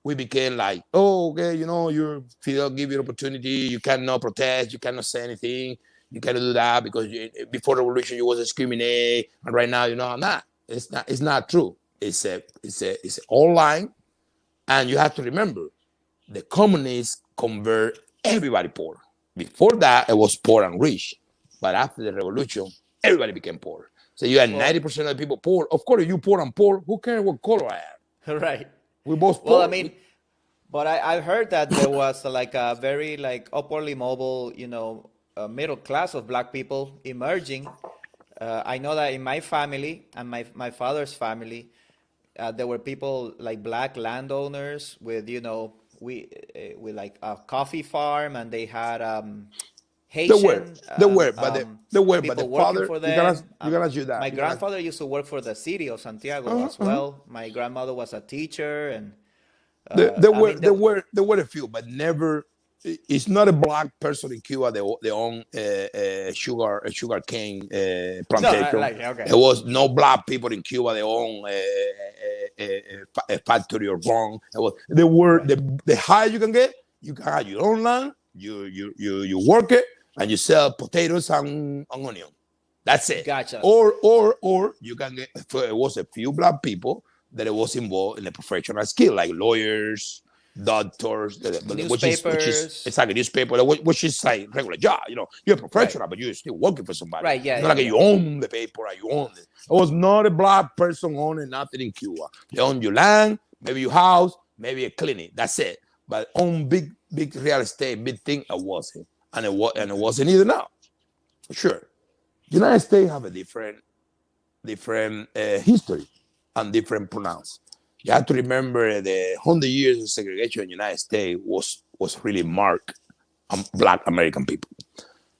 we became like, oh, okay, your Fidel give you an opportunity. You cannot protest. You cannot say anything. You cannot do that because before the revolution you was discriminate, and right now I'm not. It's not true. It's online, and you have to remember, the communists convert everybody poor. Before that, it was poor and rich. But after the revolution, everybody became poor. So you had 90% of the people poor. Of course, if you poor and poor, who cares what color I am? Right. We both poor. Well, I mean, but I heard that there was like a very upwardly mobile, middle class of black people emerging. I know that in my family and my father's family, there were people like black landowners with, with like a coffee farm, and they had Haitian. They were, but people the working father. for You them. gotta do that. My grandfather used to work for the city of Santiago as well. My grandmother was a teacher, and There were a few, but never. It's not a black person in Cuba. They own sugar cane plantation. okay. There was no black people in Cuba. They own a factory or wrong. The word Right. the higher you can get, you can have your own land. You work it and you sell potatoes and onion. That's it. Gotcha. Or you can get. It was a few black people that it was involved in a professional skill like lawyers, doctors, which is Newspapers. it's like a newspaper, which is like regular job. You're a Right. professional, but you're still working for somebody. Right. Yeah. It's not Yeah. like Yeah. you own the paper or you own it. It was not a black person owning nothing in Cuba. They own your land, maybe your house, maybe a clinic. That's it. But own big real estate, big thing, it wasn't, and it Okay. wasn't either now. For sure, the United States have a different history and different pronouns. You have to remember the 100 years of segregation in the United States was really marked on Black American people.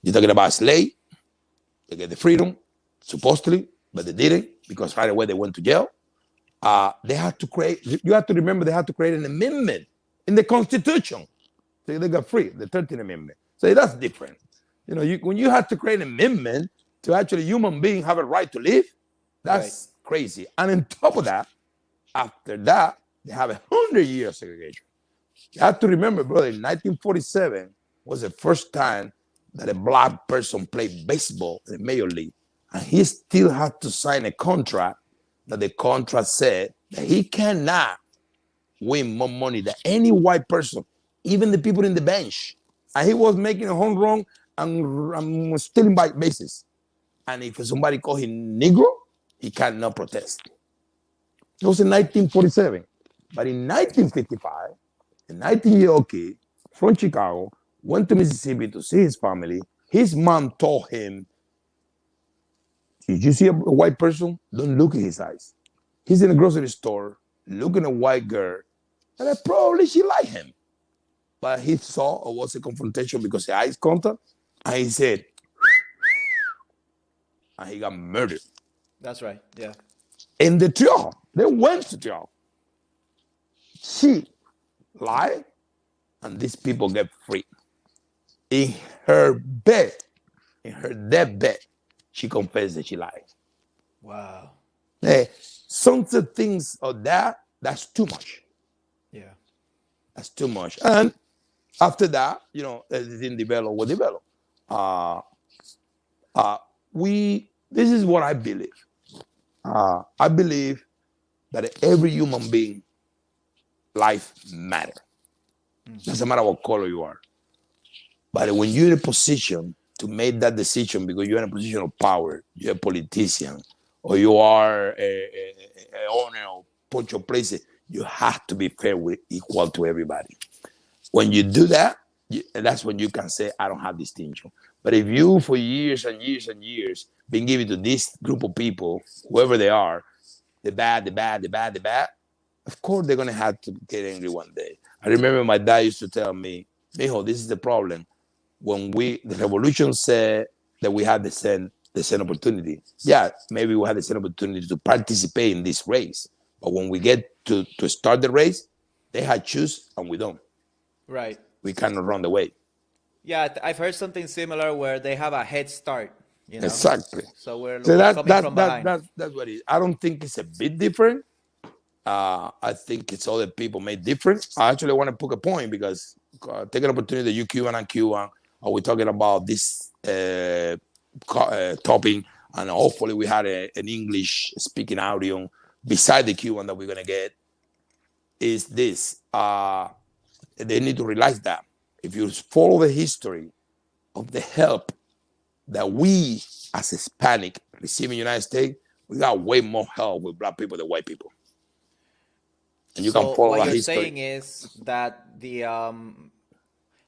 You're talking about slave, they get the freedom, supposedly, but they didn't because right away they went to jail. They had to create. You have to remember they had to create an amendment in the Constitution, so they got free. The 13th Amendment. So that's different. When you have to create an amendment to actually human beings have a right to live, Right. that's crazy. And on top of that, after that, they have 100 years segregation. You have to remember, brother, in 1947 was the first time that a black person played baseball in the major league. And he still had to sign a contract that the contract said that he cannot win more money than any white person, even the people in the bench. And he was making a home run and stealing by bases. And if somebody called him Negro, he cannot protest. It was in 1947. But in 1955, a 19-year-old kid from Chicago went to Mississippi to see his family. His mom told him, if you see a white person, don't look in his eyes. He's in a grocery store looking at a white girl, and probably she liked him. But he saw it was a confrontation because the eyes contact, and he said, and he got murdered. That's right. Yeah. In the trial, they went to trial. She lied, and these people get free. In her bed, in her deathbed, she confessed that she lied. Wow. Some of the things of that's too much. Yeah. That's too much. And after that, everything developed what developed. This is what I believe. I believe that every human being life matter. Doesn't matter what color you are. But when you're in a position to make that decision because you're in a position of power, you're a politician, or you are a owner of bunch of places, you have to be fair with equal to everybody. When you do that, that's when you can say, I don't have distinction. But if you, for years and years and years, been given to this group of people, whoever they are, the bad, of course they're going to have to get angry one day. I remember my dad used to tell me, Mijo, this is the problem. When the revolution said that we had the same opportunity. Yeah, maybe we had the same opportunity to participate in this race. But when we get to start the race, they had choose and we don't. Right. We cannot run the way. Yeah, I've heard something similar where they have a head start, Exactly. So we're So we're that coming that from that behind. that's what it is. I don't think it's a bit different. I think it's other people made different. I actually want to put a point because take an opportunity that you Cuban and Cuban, are we talking about this topic, and hopefully we had an English speaking audio beside the Cuban that we're gonna get. Is this? They need to realize that if you follow the history of the help that we as Hispanic receive in the United States, we got way more help with black people than white people. And you can So follow what that you're history. saying is that the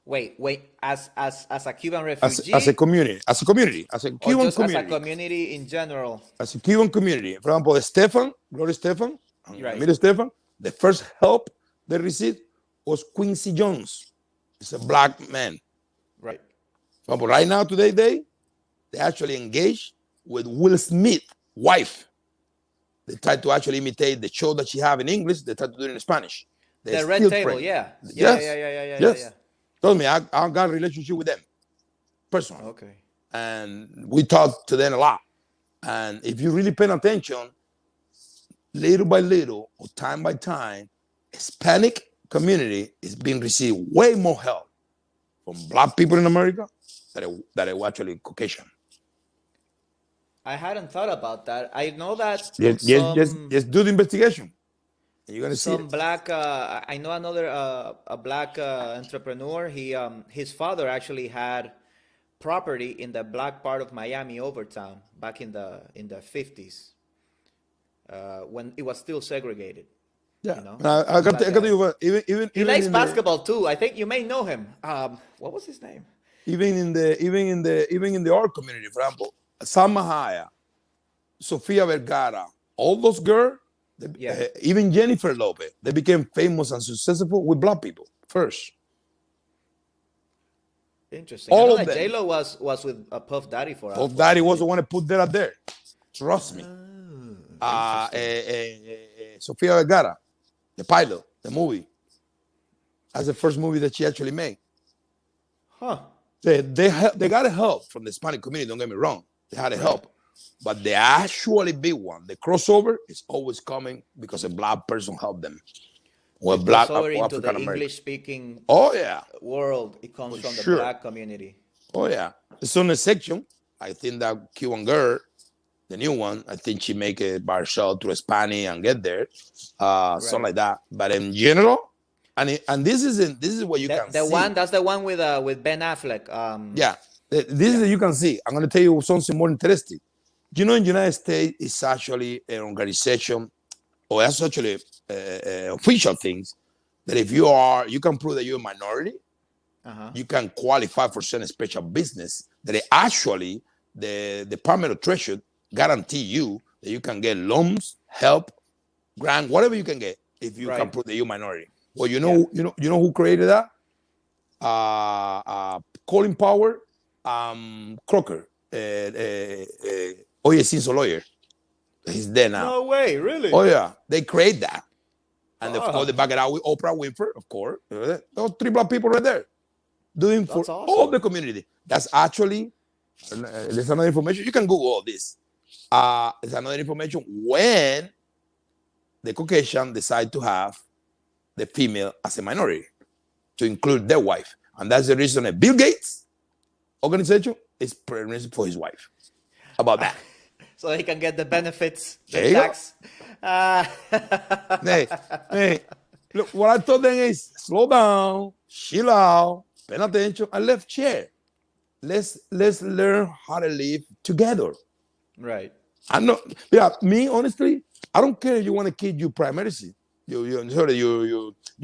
wait, as a Cuban As a refugee community, as a or Cuban just as a community, community in general? as a Cuban community. For example, Gloria Stefan, and Right. Emilio Stefan, the first help they received was Quincy Jones. It's a black man. Right. For example, right now, today, they actually engage with Will Smith, wife. They try to actually imitate the show that she have in English. They try to do it in Spanish. They're The red still table, friends. yeah. Yeah, yeah, Yes, yeah, yeah, yeah, yeah, yeah. yes. Told me I got a relationship with them personally. Okay. And we talk to them a lot. And if you really pay attention, little by little, or time by time, Hispanic community is being received way more help from black people in America that are actually Caucasian. I hadn't thought about that. I know that Just do the investigation, and you're gonna see some it. black. I know another a black entrepreneur. His father actually had property in the black part of Miami, Overtown, back in the 50s, when it was still segregated. Yeah, You know, I something got to, like I got to that. you, He even likes in the basketball too. I think you may know him. What was his name? even in the art community, for example, Salma Hayek, Sofia Vergara, all those girls, Yeah, even Jennifer Lopez, they became famous and successful with black people first. interesting. I All know of that J them. Lo was with Puff Daddy Puff for a Daddy was the minute. one that put that up there. Trust me. Oh, Uh, uh, interesting. Sofia Vergara, the pilot, the movie. That's the first movie that she actually made. Huh. They got help from the Hispanic community. Don't get me wrong. They had a Right. help, but the actually big one, the crossover, is always coming because a black person helped them, or The black crossover or into the African American. English speaking Oh yeah, world, it comes for from the sure. black community. Oh yeah. It's on the section. I think that Cuban girl, the new one, I think she make it by herself to Spanish and get there, something Right. like that. But in general, and this is what you can The one see. that's the one with Ben Affleck. Yeah, this Yeah. is you can see. I'm going to tell you something more interesting. You know, in the United States, it's actually an organization, or it's actually official things that if you can prove that you're a minority, Uh-huh. you can qualify for certain special business that actually the Department of Treasury guarantee you that you can get loans, help, grant, whatever you can get if you can Right. prove that you're a minority. Well, Yeah. you know who created that? Colin Power, Crocker, O.J. Simpson lawyer. He's there now. No way, Oh really? yeah, they create that, and of course they Fuck. back it out with Oprah Winfrey. Of course, those three black people right there doing for That's all the awesome. community. That's actually there's another information. You can Google all this. There's another information when the Caucasian decide to have the female as a minority to include their wife, and that's the reason that Bill Gates organization is pregnant for his wife. How about that? So he can get the benefits, the There you go. tax. Uh, Hey, hey, look, what I told them is slow down, chill out, pay attention, and let's share. Let's learn how to live together. right. I'm not, yeah, me honestly, I don't care if you want to keep your primacy, you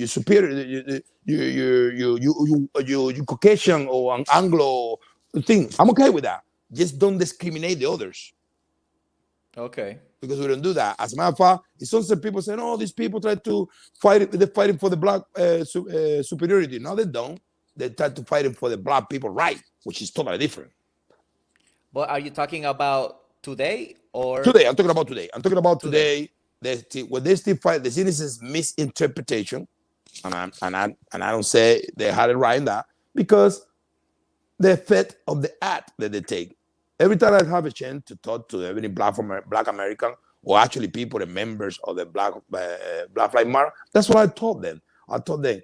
superior, you Caucasian or an Anglo thing. I'm okay with that. Just don't discriminate the others Okay. because we don't do that. As a matter of fact, it's some people saying, "Oh, these people try to fight. They're fighting for the black superiority." No, they don't. They try to fight for the black people right, which is totally different. But are you talking about today or Today, I'm talking about today. I'm talking about today? today. When they still fight, the thing is misinterpretation, and I don't say they had it right in that because the effect of the act that they take. Every time I have a chance to talk to any black American or actually people, the members of the Black Lives Matter, that's what I told them. I told them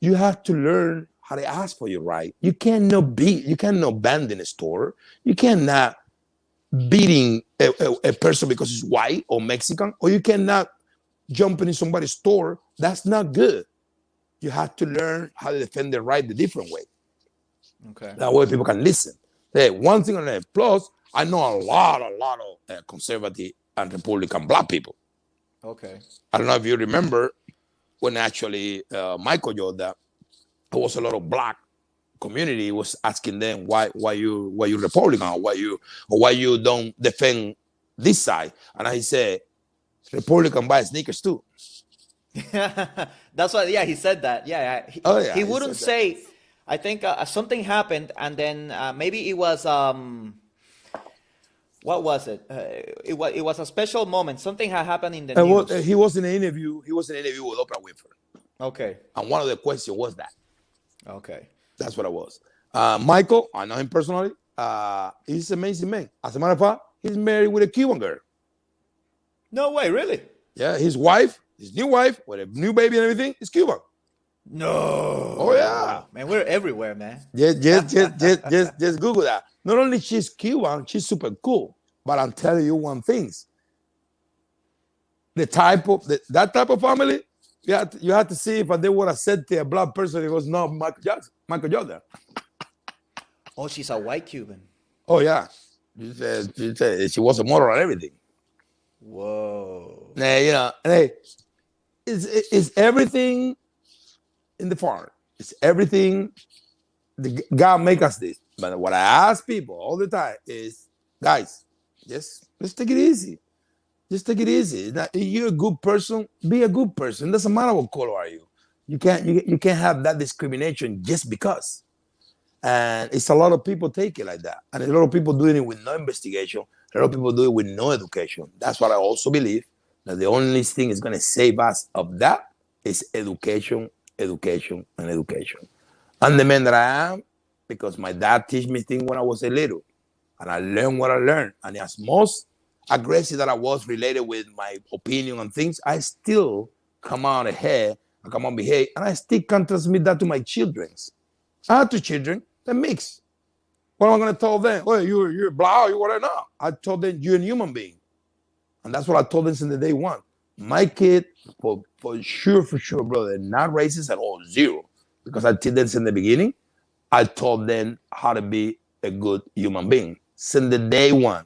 you have to learn how to ask for your right. You cannot abandon a store. You cannot beating a person because he's white or Mexican, or you cannot jump in somebody's store. That's not good. You have to learn how to defend the right the different way. Okay. That way people can listen. Hey, one thing on that. Plus, I know a lot of conservative and Republican black people. Okay. I don't know if you remember when actually Michael Jordan, there was a lot of black community was asking them why you Republican, why you don't defend this side, and I said Republican buy sneakers too. That's what. Yeah, he said that. Yeah, Oh yeah, he he wouldn't said that. say. I think something happened, and then maybe it was what was it? It was a special moment. Something had happened in the And what news. he was in an interview. He was in an interview with Oprah Winfrey, Okay. and one of the questions was that. Okay. That's what it was. Michael, I know him personally. He's an amazing man. As a matter of fact, he's married with a Cuban girl. No way, really? Yeah, his wife, his new wife, with a new baby and everything, is Cuban. Oh yeah. No, man, we're everywhere, man. Just Google that. Not only she's Cuban, she's super cool. But I'm telling you one thing: that type of family, you have to see if they would have said to a black person it was not Michael Jackson, Michael Jordan. Oh, she's a white Cuban. Oh yeah, she was a model and everything. Whoa. Now, hey, it's everything in the farm. It's everything. God make us this. But what I ask people all the time is, guys, just take it easy. Just take it easy. If you're a good person, be a good person. It doesn't matter what color are you. You can't have that discrimination just because. And it's a lot of people take it like that. And a lot of people doing it with no investigation. A lot of people do it with no education. That's what I also believe, that the only thing is going to save us of that is education, education, and education. I'm the man that I am because my dad teach me things when I was a little. And I learned what I learned. And as most aggressive that I was related with my opinion on things, I still come out ahead, I come on behave, and I still can transmit that to my children. I have two children that mix. What am I going to tell them? Well, you're blah, you whatever. No, I told them you're a human being. And that's what I told them since the day one. My kid, for sure, brother, not racist at all, zero. Because I did this in the beginning. I told them how to be a good human being since the day one.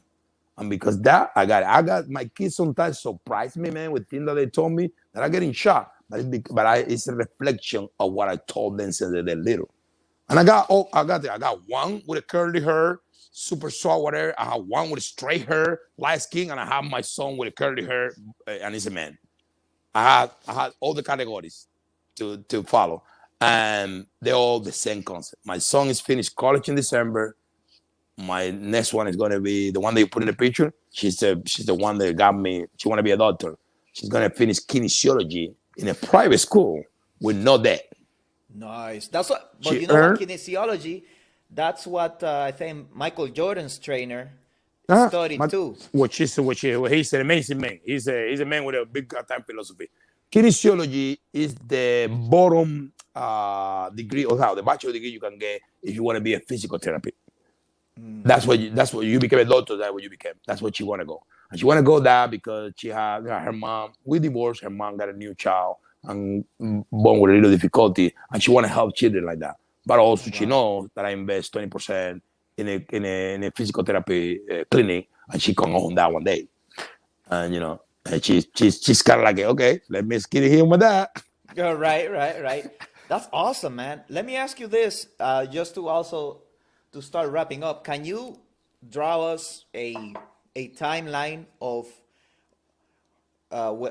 And because that, I got my kids sometimes surprise me, man, with things that they told me that I get in shock. But it's a reflection of what I told them since they're little. And I got one with a curly hair, super soft, whatever. I have one with straight hair, light skin, and I have my son with a curly hair, and he's a man. I had all the categories to follow, and they're all the same concept. My son is finished college in December. My next one is going to be the one that you put in the picture. She's the one that got me. She want to be a doctor. She's going to finish kinesiology in a private school with no debt. Nice. That's what. But She you know what? earned. Kinesiology. That's what I think Michael Jordan's trainer My, studied too. he's an amazing man. He's a man with a big time philosophy. Kinesiology is the bottom degree, or how the bachelor degree you can get if you want to be a physical therapist. That's what you became a doctor. That's what you became. That's what she want to go. And she want to go there because she had her mom. We divorced. Her mom got a new child and born with a little difficulty, and she want to help children like that. But also she Wow. knows that I invest 20% in a physical therapy clinic, and she come home that one day. And and she's kind of like, okay, let me get here with that. Yeah, right, right, right. That's awesome, man. Let me ask you this, just to also to start wrapping up. Can you draw us a timeline of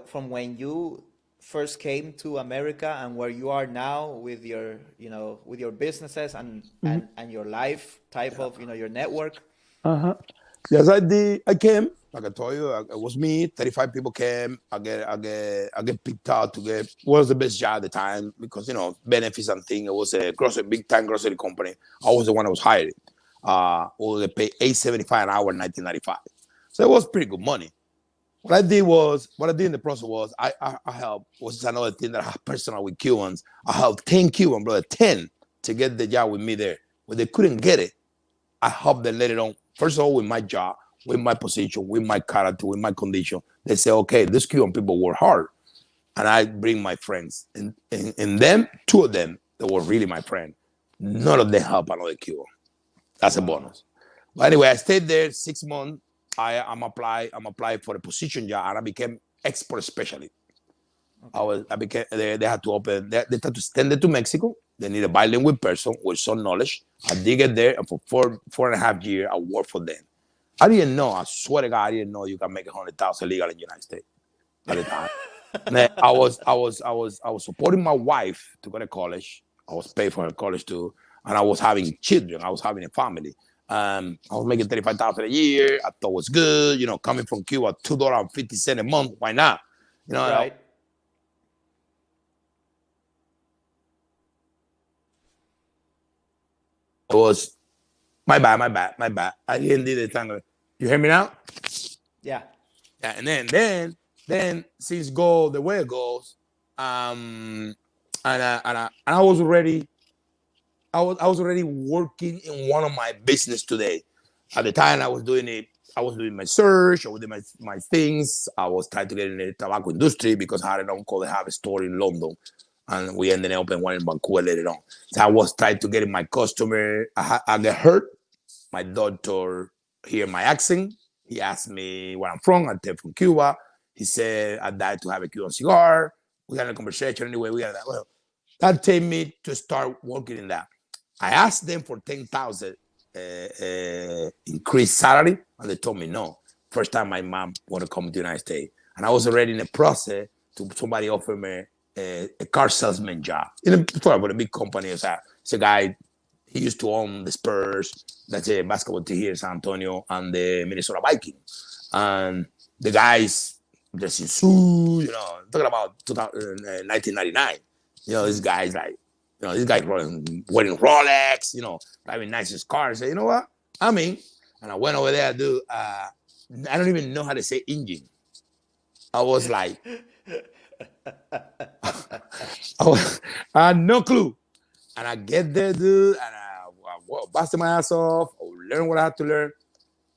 from when you first came to America and where you are now with your, with your businesses and your life type of, your network? Uh-huh. Yes, I did. I came. Like I told you, it was me. 35 people came. I get picked out to get what was the best job at the time because benefits and thing. It was a big time grocery company. I was the one that was hired. They pay $8.75 an hour in 1995. So it was pretty good money. What I did in the process was I helped. Was another thing that I have personal with Cubans. I helped 10 Cuban brother, 10 to get the job with me there. When they couldn't get it, I helped them let it on. First of all, with my job, with my position, with my character, with my condition. They say, okay, these Cuban people work hard. And I bring my friends. And them, two of them, that were really my friend. None of them help another Cuban. That's a Wow. bonus. But anyway, I stayed there 6 months. I'm applying for a position job, and I became export specialist. Okay. I became they had to open they had to send it to Mexico. They need a bilingual person with some knowledge. I did get there, and for 4.5 years, I worked for them. I didn't know. I swear to God, I didn't know you can make 100,000 legal in the United States at the time. And I was supporting my wife to go to college. I was paying for her college too, and I was having children. I was having a family. I was making 35,000 a year. I thought it was good. Coming from Cuba, $2.50 a month. Why not? You know, Right. it was my bad. I didn't do the time. You hear me now? Yeah. Yeah, and then Then since go the way it goes, and I was already I was already working in one of my business today. At the time I was doing it, I was doing my search, I was doing my things. I was trying to get in the tobacco industry because I had an uncle that have a store in London. And we ended up opening one in Vancouver later on. So I was trying to get in my customer. I get hurt. My doctor hear my accent. He asked me where I'm from. I'm from Cuba. He said I died to have a Cuban cigar. We had a conversation anyway. We had that. Well, that take me to start working in that. I asked them for 10,000 increased salary, and they told me no. First time my mom want to come to the United States, and I was already in the process to somebody offer me a car salesman job in a big company. It's a guy. He used to own the Spurs, that's a basketball team here in San Antonio, and the Minnesota Vikings. And the guys dressed in suits, talking about 1999. This guy's like, this guy wearing Rolex, driving nicest cars. I say, you know what? I'm in. And I went over there, dude. I don't even know how to say engine. I was like, I had no clue. And I get there, dude, and I busted my ass off. I learned what I had to learn.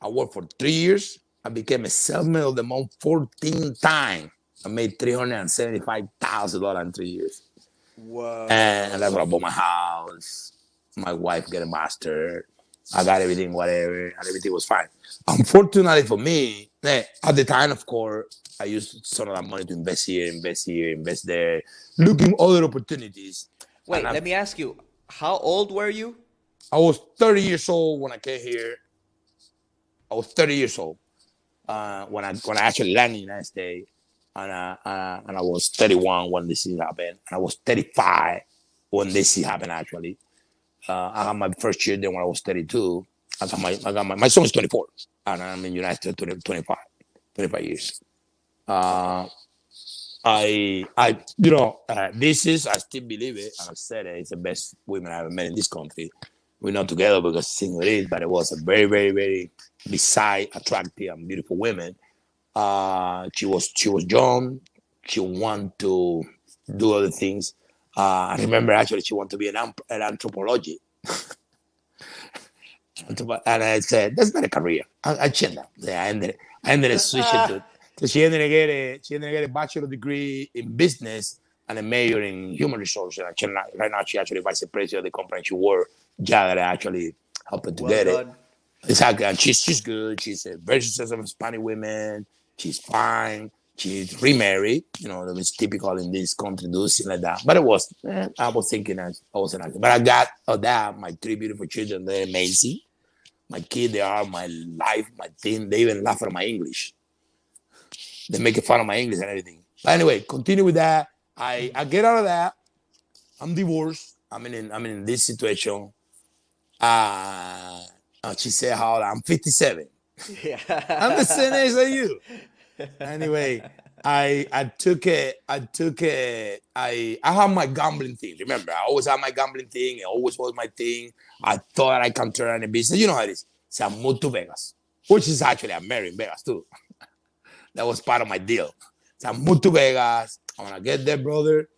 I worked for 3 years. I became a salesman of the month 14 times. I made $375,000 in 3 years. Whoa. And that's when I bought my house. My wife got a master. I got everything, whatever, and everything was fine. Unfortunately for me, at the time, of course, I used some of that money to invest here, invest there, looking other opportunities. Wait, let me ask you, how old were you? I was 30 years old when I came here. I was 30 years old when I actually landed in the United States, and I was 31 when this thing happened, and I was 35 when this thing happened. Actually, I had my first children when I was 32. I got my son is 24, and I'm in the United States 25 years. This is, I still believe it, and I said it, it's the best women I ever met in this country. We're not together because single it is, but it was a very, very, very beside attractive and beautiful woman. She was young. She wanted to do other things. I remember actually she wanted to be an anthropology. And I said, that's not a career. I changed that. Yeah, I ended up switching to. So she ended up get a bachelor degree in business and a major in human resources. And right now she actually vice president of the company she worked. Yeah, that actually helped her to get it. Exactly, and she's good. She's a very successful Hispanic woman. She's fine. She's remarried. That was typical in this country, do something like that. But it was. I was thinking I wasn't acting. But I got that. My 3 beautiful children. They're amazing. My kids, they are my life, my thing. They even laugh at my English. They make fun of my English and everything. But anyway, continue with that. I get out of that. I'm divorced. I'm in this situation. She said how I'm 57. Yeah. I'm the same age as you. Anyway, I took it. I have my gambling thing. Remember, I always have my gambling thing. It always was my thing. I thought I can turn a business. You know how it is. So I moved to Vegas, which is actually I'm married in Vegas too. That was part of my deal. So I moved to Vegas. When I get there, brother,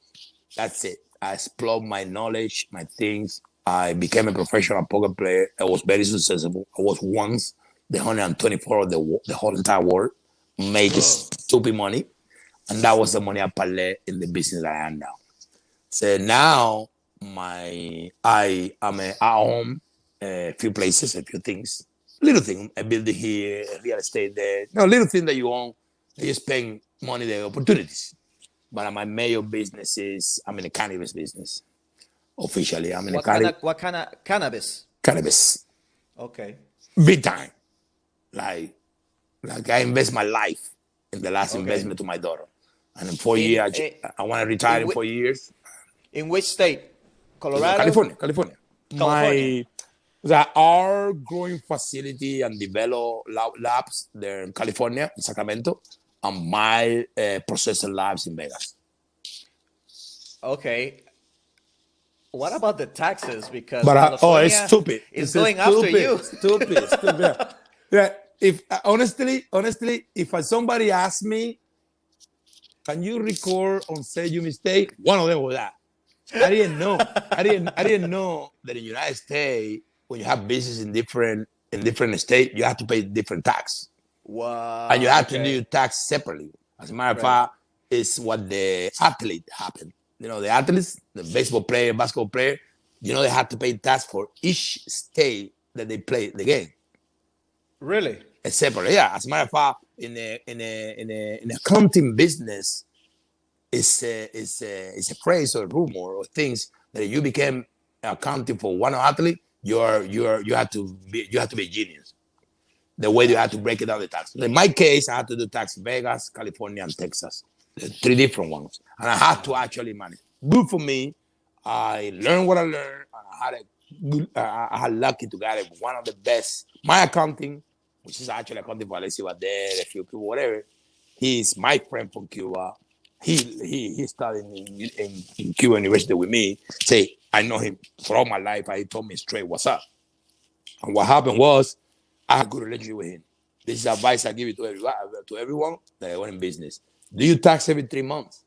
that's it. I explored my knowledge, my things. I became a professional poker player. I was very successful. I was once the 124 of the whole entire world, making stupid money. And that was the money I parlay in the business that I am now. So now I own a few places, a few things. Little thing, a building here, real estate there. No, little thing that you own, you spend money there, opportunities. But my major business is, I'm in the cannabis business. Officially, I'm in the cannabis. What kind of cannabis? Cannabis. Okay. Big time. Like I invest my life in the last investment to my daughter. And in 4 years, I want to retire in 4 years. In which state? Colorado? California. Our growing facility and develop labs there in California, in Sacramento, and my processor labs in Vegas. Okay. What about the taxes? Because it's stupid. It's going after you. Stupid. Yeah. If honestly, if somebody asks me, can you record on say you mistake? One of them was that. I didn't know. I didn't know that in the United States, when you have business in different states, you have to pay different tax. And you Wow. have to do Okay. your tax separately. As a matter of Right. fact, it's what the athlete happened. The athletes, the baseball player, basketball player, they have to pay tax for each state that they play the game. Really? It's separate. Yeah. As a matter of fact, in the accounting business, it's a phrase or rumor or things that if you became accounting for one athlete, you have to be a genius. The way you have to Gotcha. break it down the tax. In my case, I had to do tax in Vegas, California, and Texas. Three different ones. And I had to actually manage. Good for me. I learned what I learned. I had lucky to get one of the best. My accounting, which is actually accounting for Alexi Badel, a few people, whatever. He's my friend from Cuba. He studied in Cuba University with me. Say, I know him throughout my life. He told me straight what's up. And what happened was I had a good relationship with him. This is advice I give it to everyone that I want in business. Do you tax every 3 months?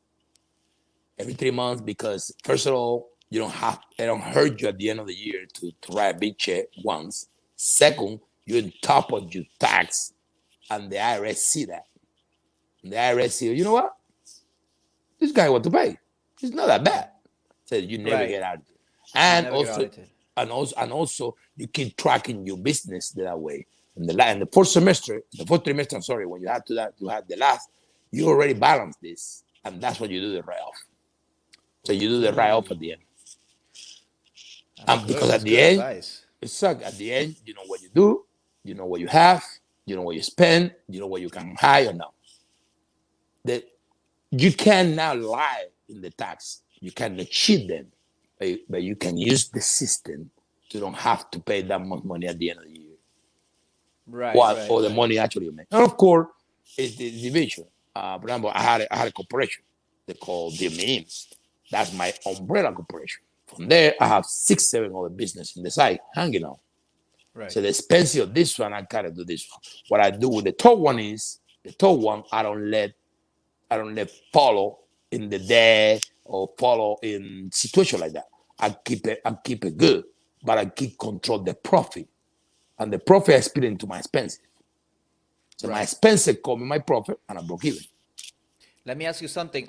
Every 3 months, because first of all, it don't hurt you at the end of the year to write a big check once. Second, you're on top of your tax, and the IRS see that. And the IRS see, you know what? This guy want to pay. It's not that bad. So you never Right. get out of it. You And never get also, audited. and also you keep tracking your business that way. And the fourth trimester, I'm sorry, when you have the last, you already balance this, and that's when you do the write-off. So you do the write-off at the end, That's and good. because at That's the good end, advice. it sucks. At the end, you know what you do, you know what you have, you know what you spend, you know what you can hire or not. That you can now lie in the tax. You cannot cheat them, but you can use the system to don't have to pay that much money at the end of the year. Right. What Right. or the Right. money actually you make. And of course, it's the division. For example, I had a corporation. They call DME. That's my umbrella corporation. From there, I have 6, 7 other business in the side hanging out. Right. So the expense of this one, I gotta do this one. What I do with the top one is the top one. I don't let follow in the day or follow in situation like that. I keep it good, but I keep control the profit, and the profit I split into my expenses. So my Right. expenses cover my profit, and I broke even. Let me ask you something.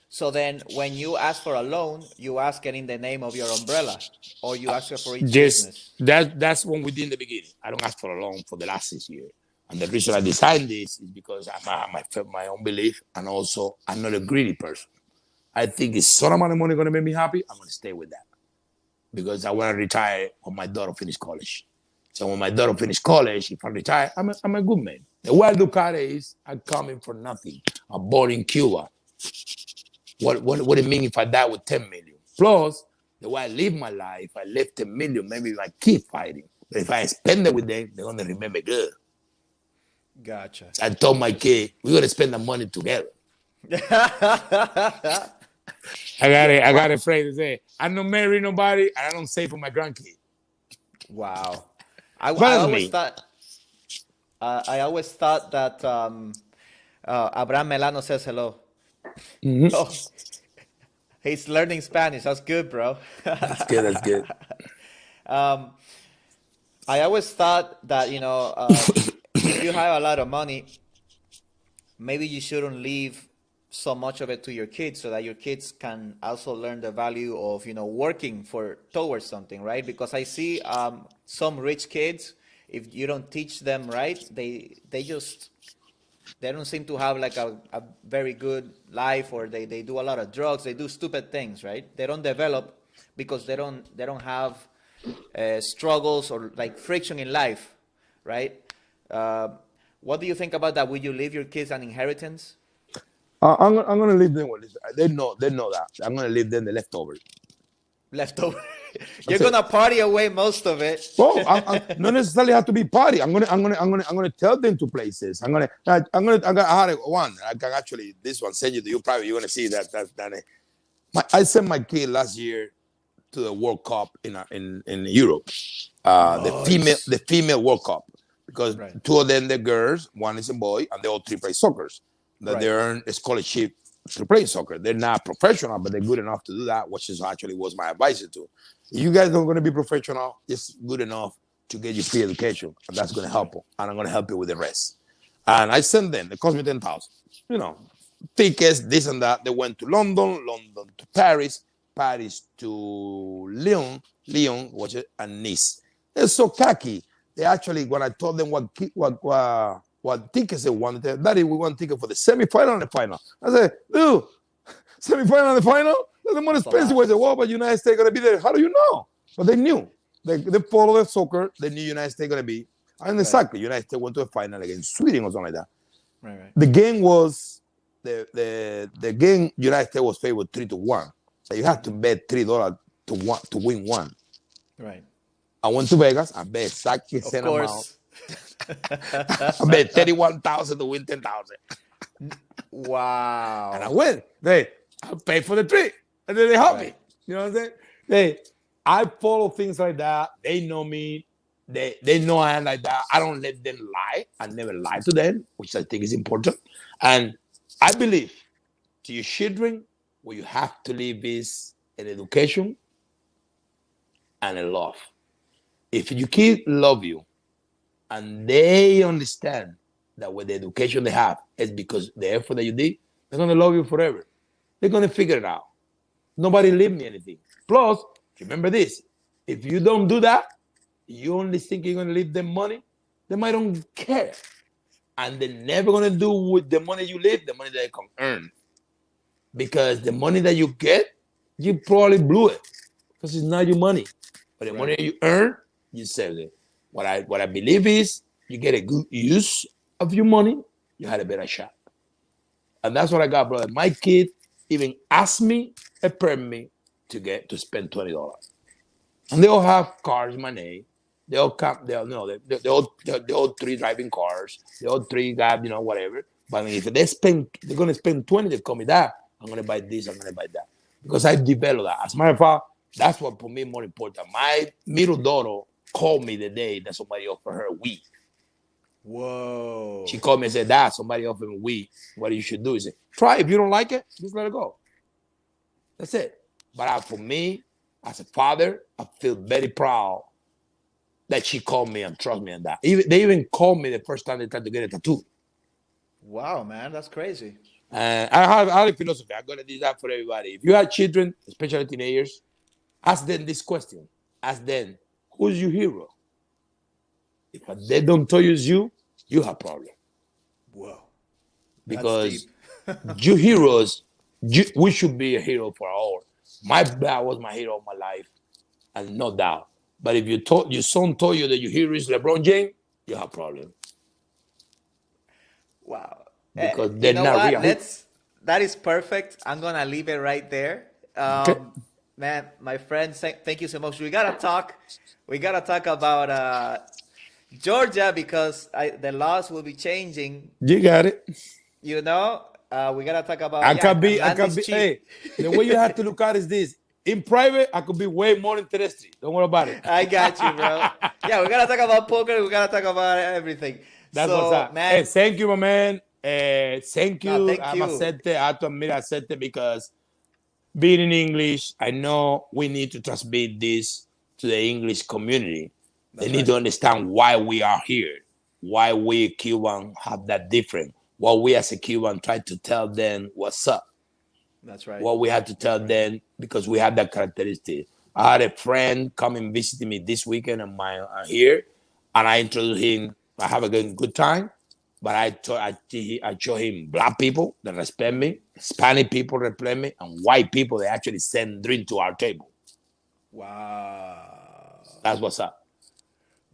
So then, when you ask for a loan, you ask it in the name of your umbrella, or you ask it for each Just business. that's when we did in the beginning. I don't ask for a loan for the last 6 years. And the reason I designed this is because I have my own belief, and also I'm not a greedy person. I think if some amount of money going to make me happy, I'm going to stay with that because I want to retire when my daughter finish college. So when my daughter finish college, if I retire, I'm a good man. The way I look at it is I'm coming for nothing. I'm born in Cuba. What it mean if I die with 10 million? Plus, the way I live my life, I left 10 million, maybe I keep fighting. But if I spend it with them, they're gonna remember good. Gotcha. So I told my Interesting. kid, we're gonna spend the money together. Yeah. I Well, got a phrase to say, I don't marry nobody and I don't save for my grandkid. wow. I, What I does it always mean? thought I always thought that Abraham Melano says hello. Mm-hmm. Oh, he's learning Spanish. That's good, bro. That's good, that's good. um, I always thought that if you have a lot of money, maybe you shouldn't leave so much of it to your kids so that your kids can also learn the value of working for towards something, right? Because I see some rich kids, if you don't teach them right, they don't seem to have like a very good life, or they do a lot of drugs, they do stupid things, right? They don't develop because they don't have struggles or like friction in life, right? uh, what do you think about that? Would you leave your kids an inheritance? I'm gonna leave them with this. They know that. I'm gonna leave them the leftovers. Leftover. You're That's it. gonna party away most of it. Well, I not necessarily have to be party. I'm gonna tell them to places. I had one. I can actually this one send you to you. Probably you're gonna see that. I sent my kid last year to the World Cup in Europe. The female Nice. the female World Cup because Right. two of them they're girls, one is a boy, and they all three play soccer. That they Right. earn a scholarship to play soccer. They're not professional, but they're good enough to do that, which is actually was my advice to. You guys are going to be professional, just good enough to get your free education, and that's going to help Right. them. And I'm going to help you with the rest. And I sent them. It cost me 10,000. You know, tickets, this and that. They went to London, London to Paris, Paris to Lyon, Lyon, watch it, and Nice. They're so cocky. They actually, when I told them what tickets they wanted, Daddy, we want ticket for the semi-final and the final. I said, dude, semi-final and the final? That's the more That's a expensive. lot. I said, well, but United States going to be there. How do you know? But they knew. They follow the soccer. They knew United States going to be. And Right. exactly, United States went to a final against Sweden or something like that. Right. Right. The game was, the game, United States was favored 3-1. So you had to bet $3 to win one. Right. I went to Vegas. I bet exactly the Of same amount. course. I bet 31,000 to win 10,000. And I Wow. win. I paid for the trip. And then they help me. Right. You know what I'm saying? I follow things like that. They know me. They know I am like that. I don't let them lie. I never lie to them, which I think is important. And I believe to your children, what you have to live is an education and a love. If your kids love you and they understand that with the education they have is because the effort that you did, they're going to love you forever. They're going to figure it out. Nobody leave me anything. Plus, remember this, if you don't do that, you only think you're going to leave them money, they might don't care. And they're never going to do with the money you leave, the money that they can earn. Because the money that you get, you probably blew it because it's not your money. But the Right. money you earn, you save it. What I believe is you get a good use of your money, you had a better shot. And that's what I got, brother. My kid even asked me a permit to spend $20. And they all have cars in my name. They all come, they all three driving cars. They all three got, whatever. But I mean, if they're gonna spend 20, they call me that. I'm gonna buy this, I'm gonna buy that. Because I developed that. As a matter of fact, that's what for me more important. My middle daughter called me the day that somebody offered her a Wii. Whoa. She called me and said, Dad, somebody offered me a Wii. What you should do? He said, try it. If you don't like it, just let it go. That's it. But for me, as a father, I feel very proud that she called me and trust me on that. They even called me the first time they tried to get a tattoo. Wow, man, that's crazy. I have a philosophy. I'm going to do that for everybody. If you have children, especially teenagers, ask them this question. Ask them, who's your hero? If they don't tell you it's you, you have a problem. Whoa. Because you heroes, we should be a hero for all. My dad was my hero of my life, and no doubt. But if your son told you that your hero is LeBron James, you have a problem. Wow. Because You they're know not what? real. That is perfect. I'm gonna leave it right there. Okay. Man, my friend, thank you so much. We gotta talk. We gotta talk about Georgia because the laws will be changing. You got it. You know, we gotta talk about I can be, land is cheap. hey, the way you have to look at it is this. In private, I could be way more interested. Don't worry about it. I got you, bro. Yeah, we gotta talk about poker. We gotta talk about everything. That's so, what's up. Man. Hey, thank you, my man. Thank you. No, thank I you. have to admit, I said it because being in English, I know we need to transmit this to the English community. They need to understand why we are here, why we Cuban have that different, what we as a Cuban try to tell them what's up. That's right. What we have to tell them because we have that characteristic. I had a friend come and visit me this weekend on my here, and I introduced him. I have a good time, but I show him black people that respect me, Hispanic people respect me, and white people that actually send drink to our table. Wow. That's what's up.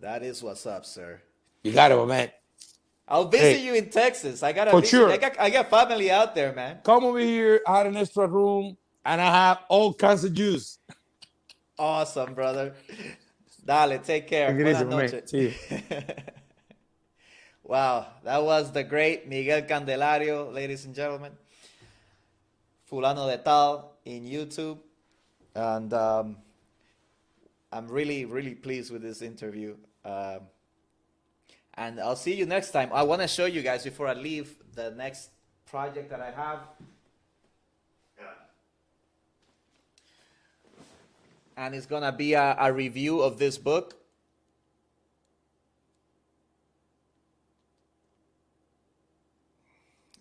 That is what's up, sir. You got it, man. I'll visit you in Texas. I gotta for visit. Sure. I got family out there, man. Come over here. I had an extra room, and I have all kinds of juice. Awesome, brother. Dale, take care. Buenas noches. See you. Wow, that was the great Miguel Candelario, ladies and gentlemen. Fulano de Tal in YouTube. And I'm really, really pleased with this interview. And I'll see you next time. I want to show you guys before I leave the next project that I have. and it's gonna be a review of this book.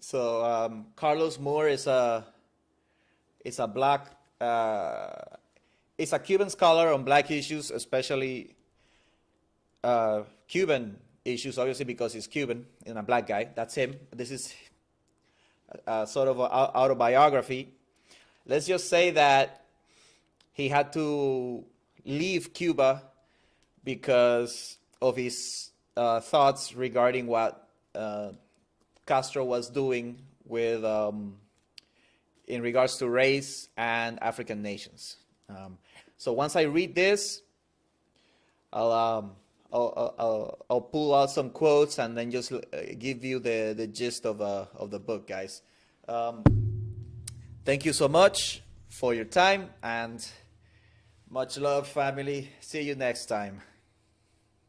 So Carlos Moore is a black is a Cuban scholar on black issues, especially Cuban issues, obviously because he's Cuban and a black guy. That's him. This is sort of an autobiography. Let's just say that he had to leave Cuba because of his thoughts regarding what Castro was doing with in regards to race and African nations. So once I read this, I'll pull out some quotes and then just give you the gist of the book, guys. Thank you so much for your time, and much love, family. See you next time.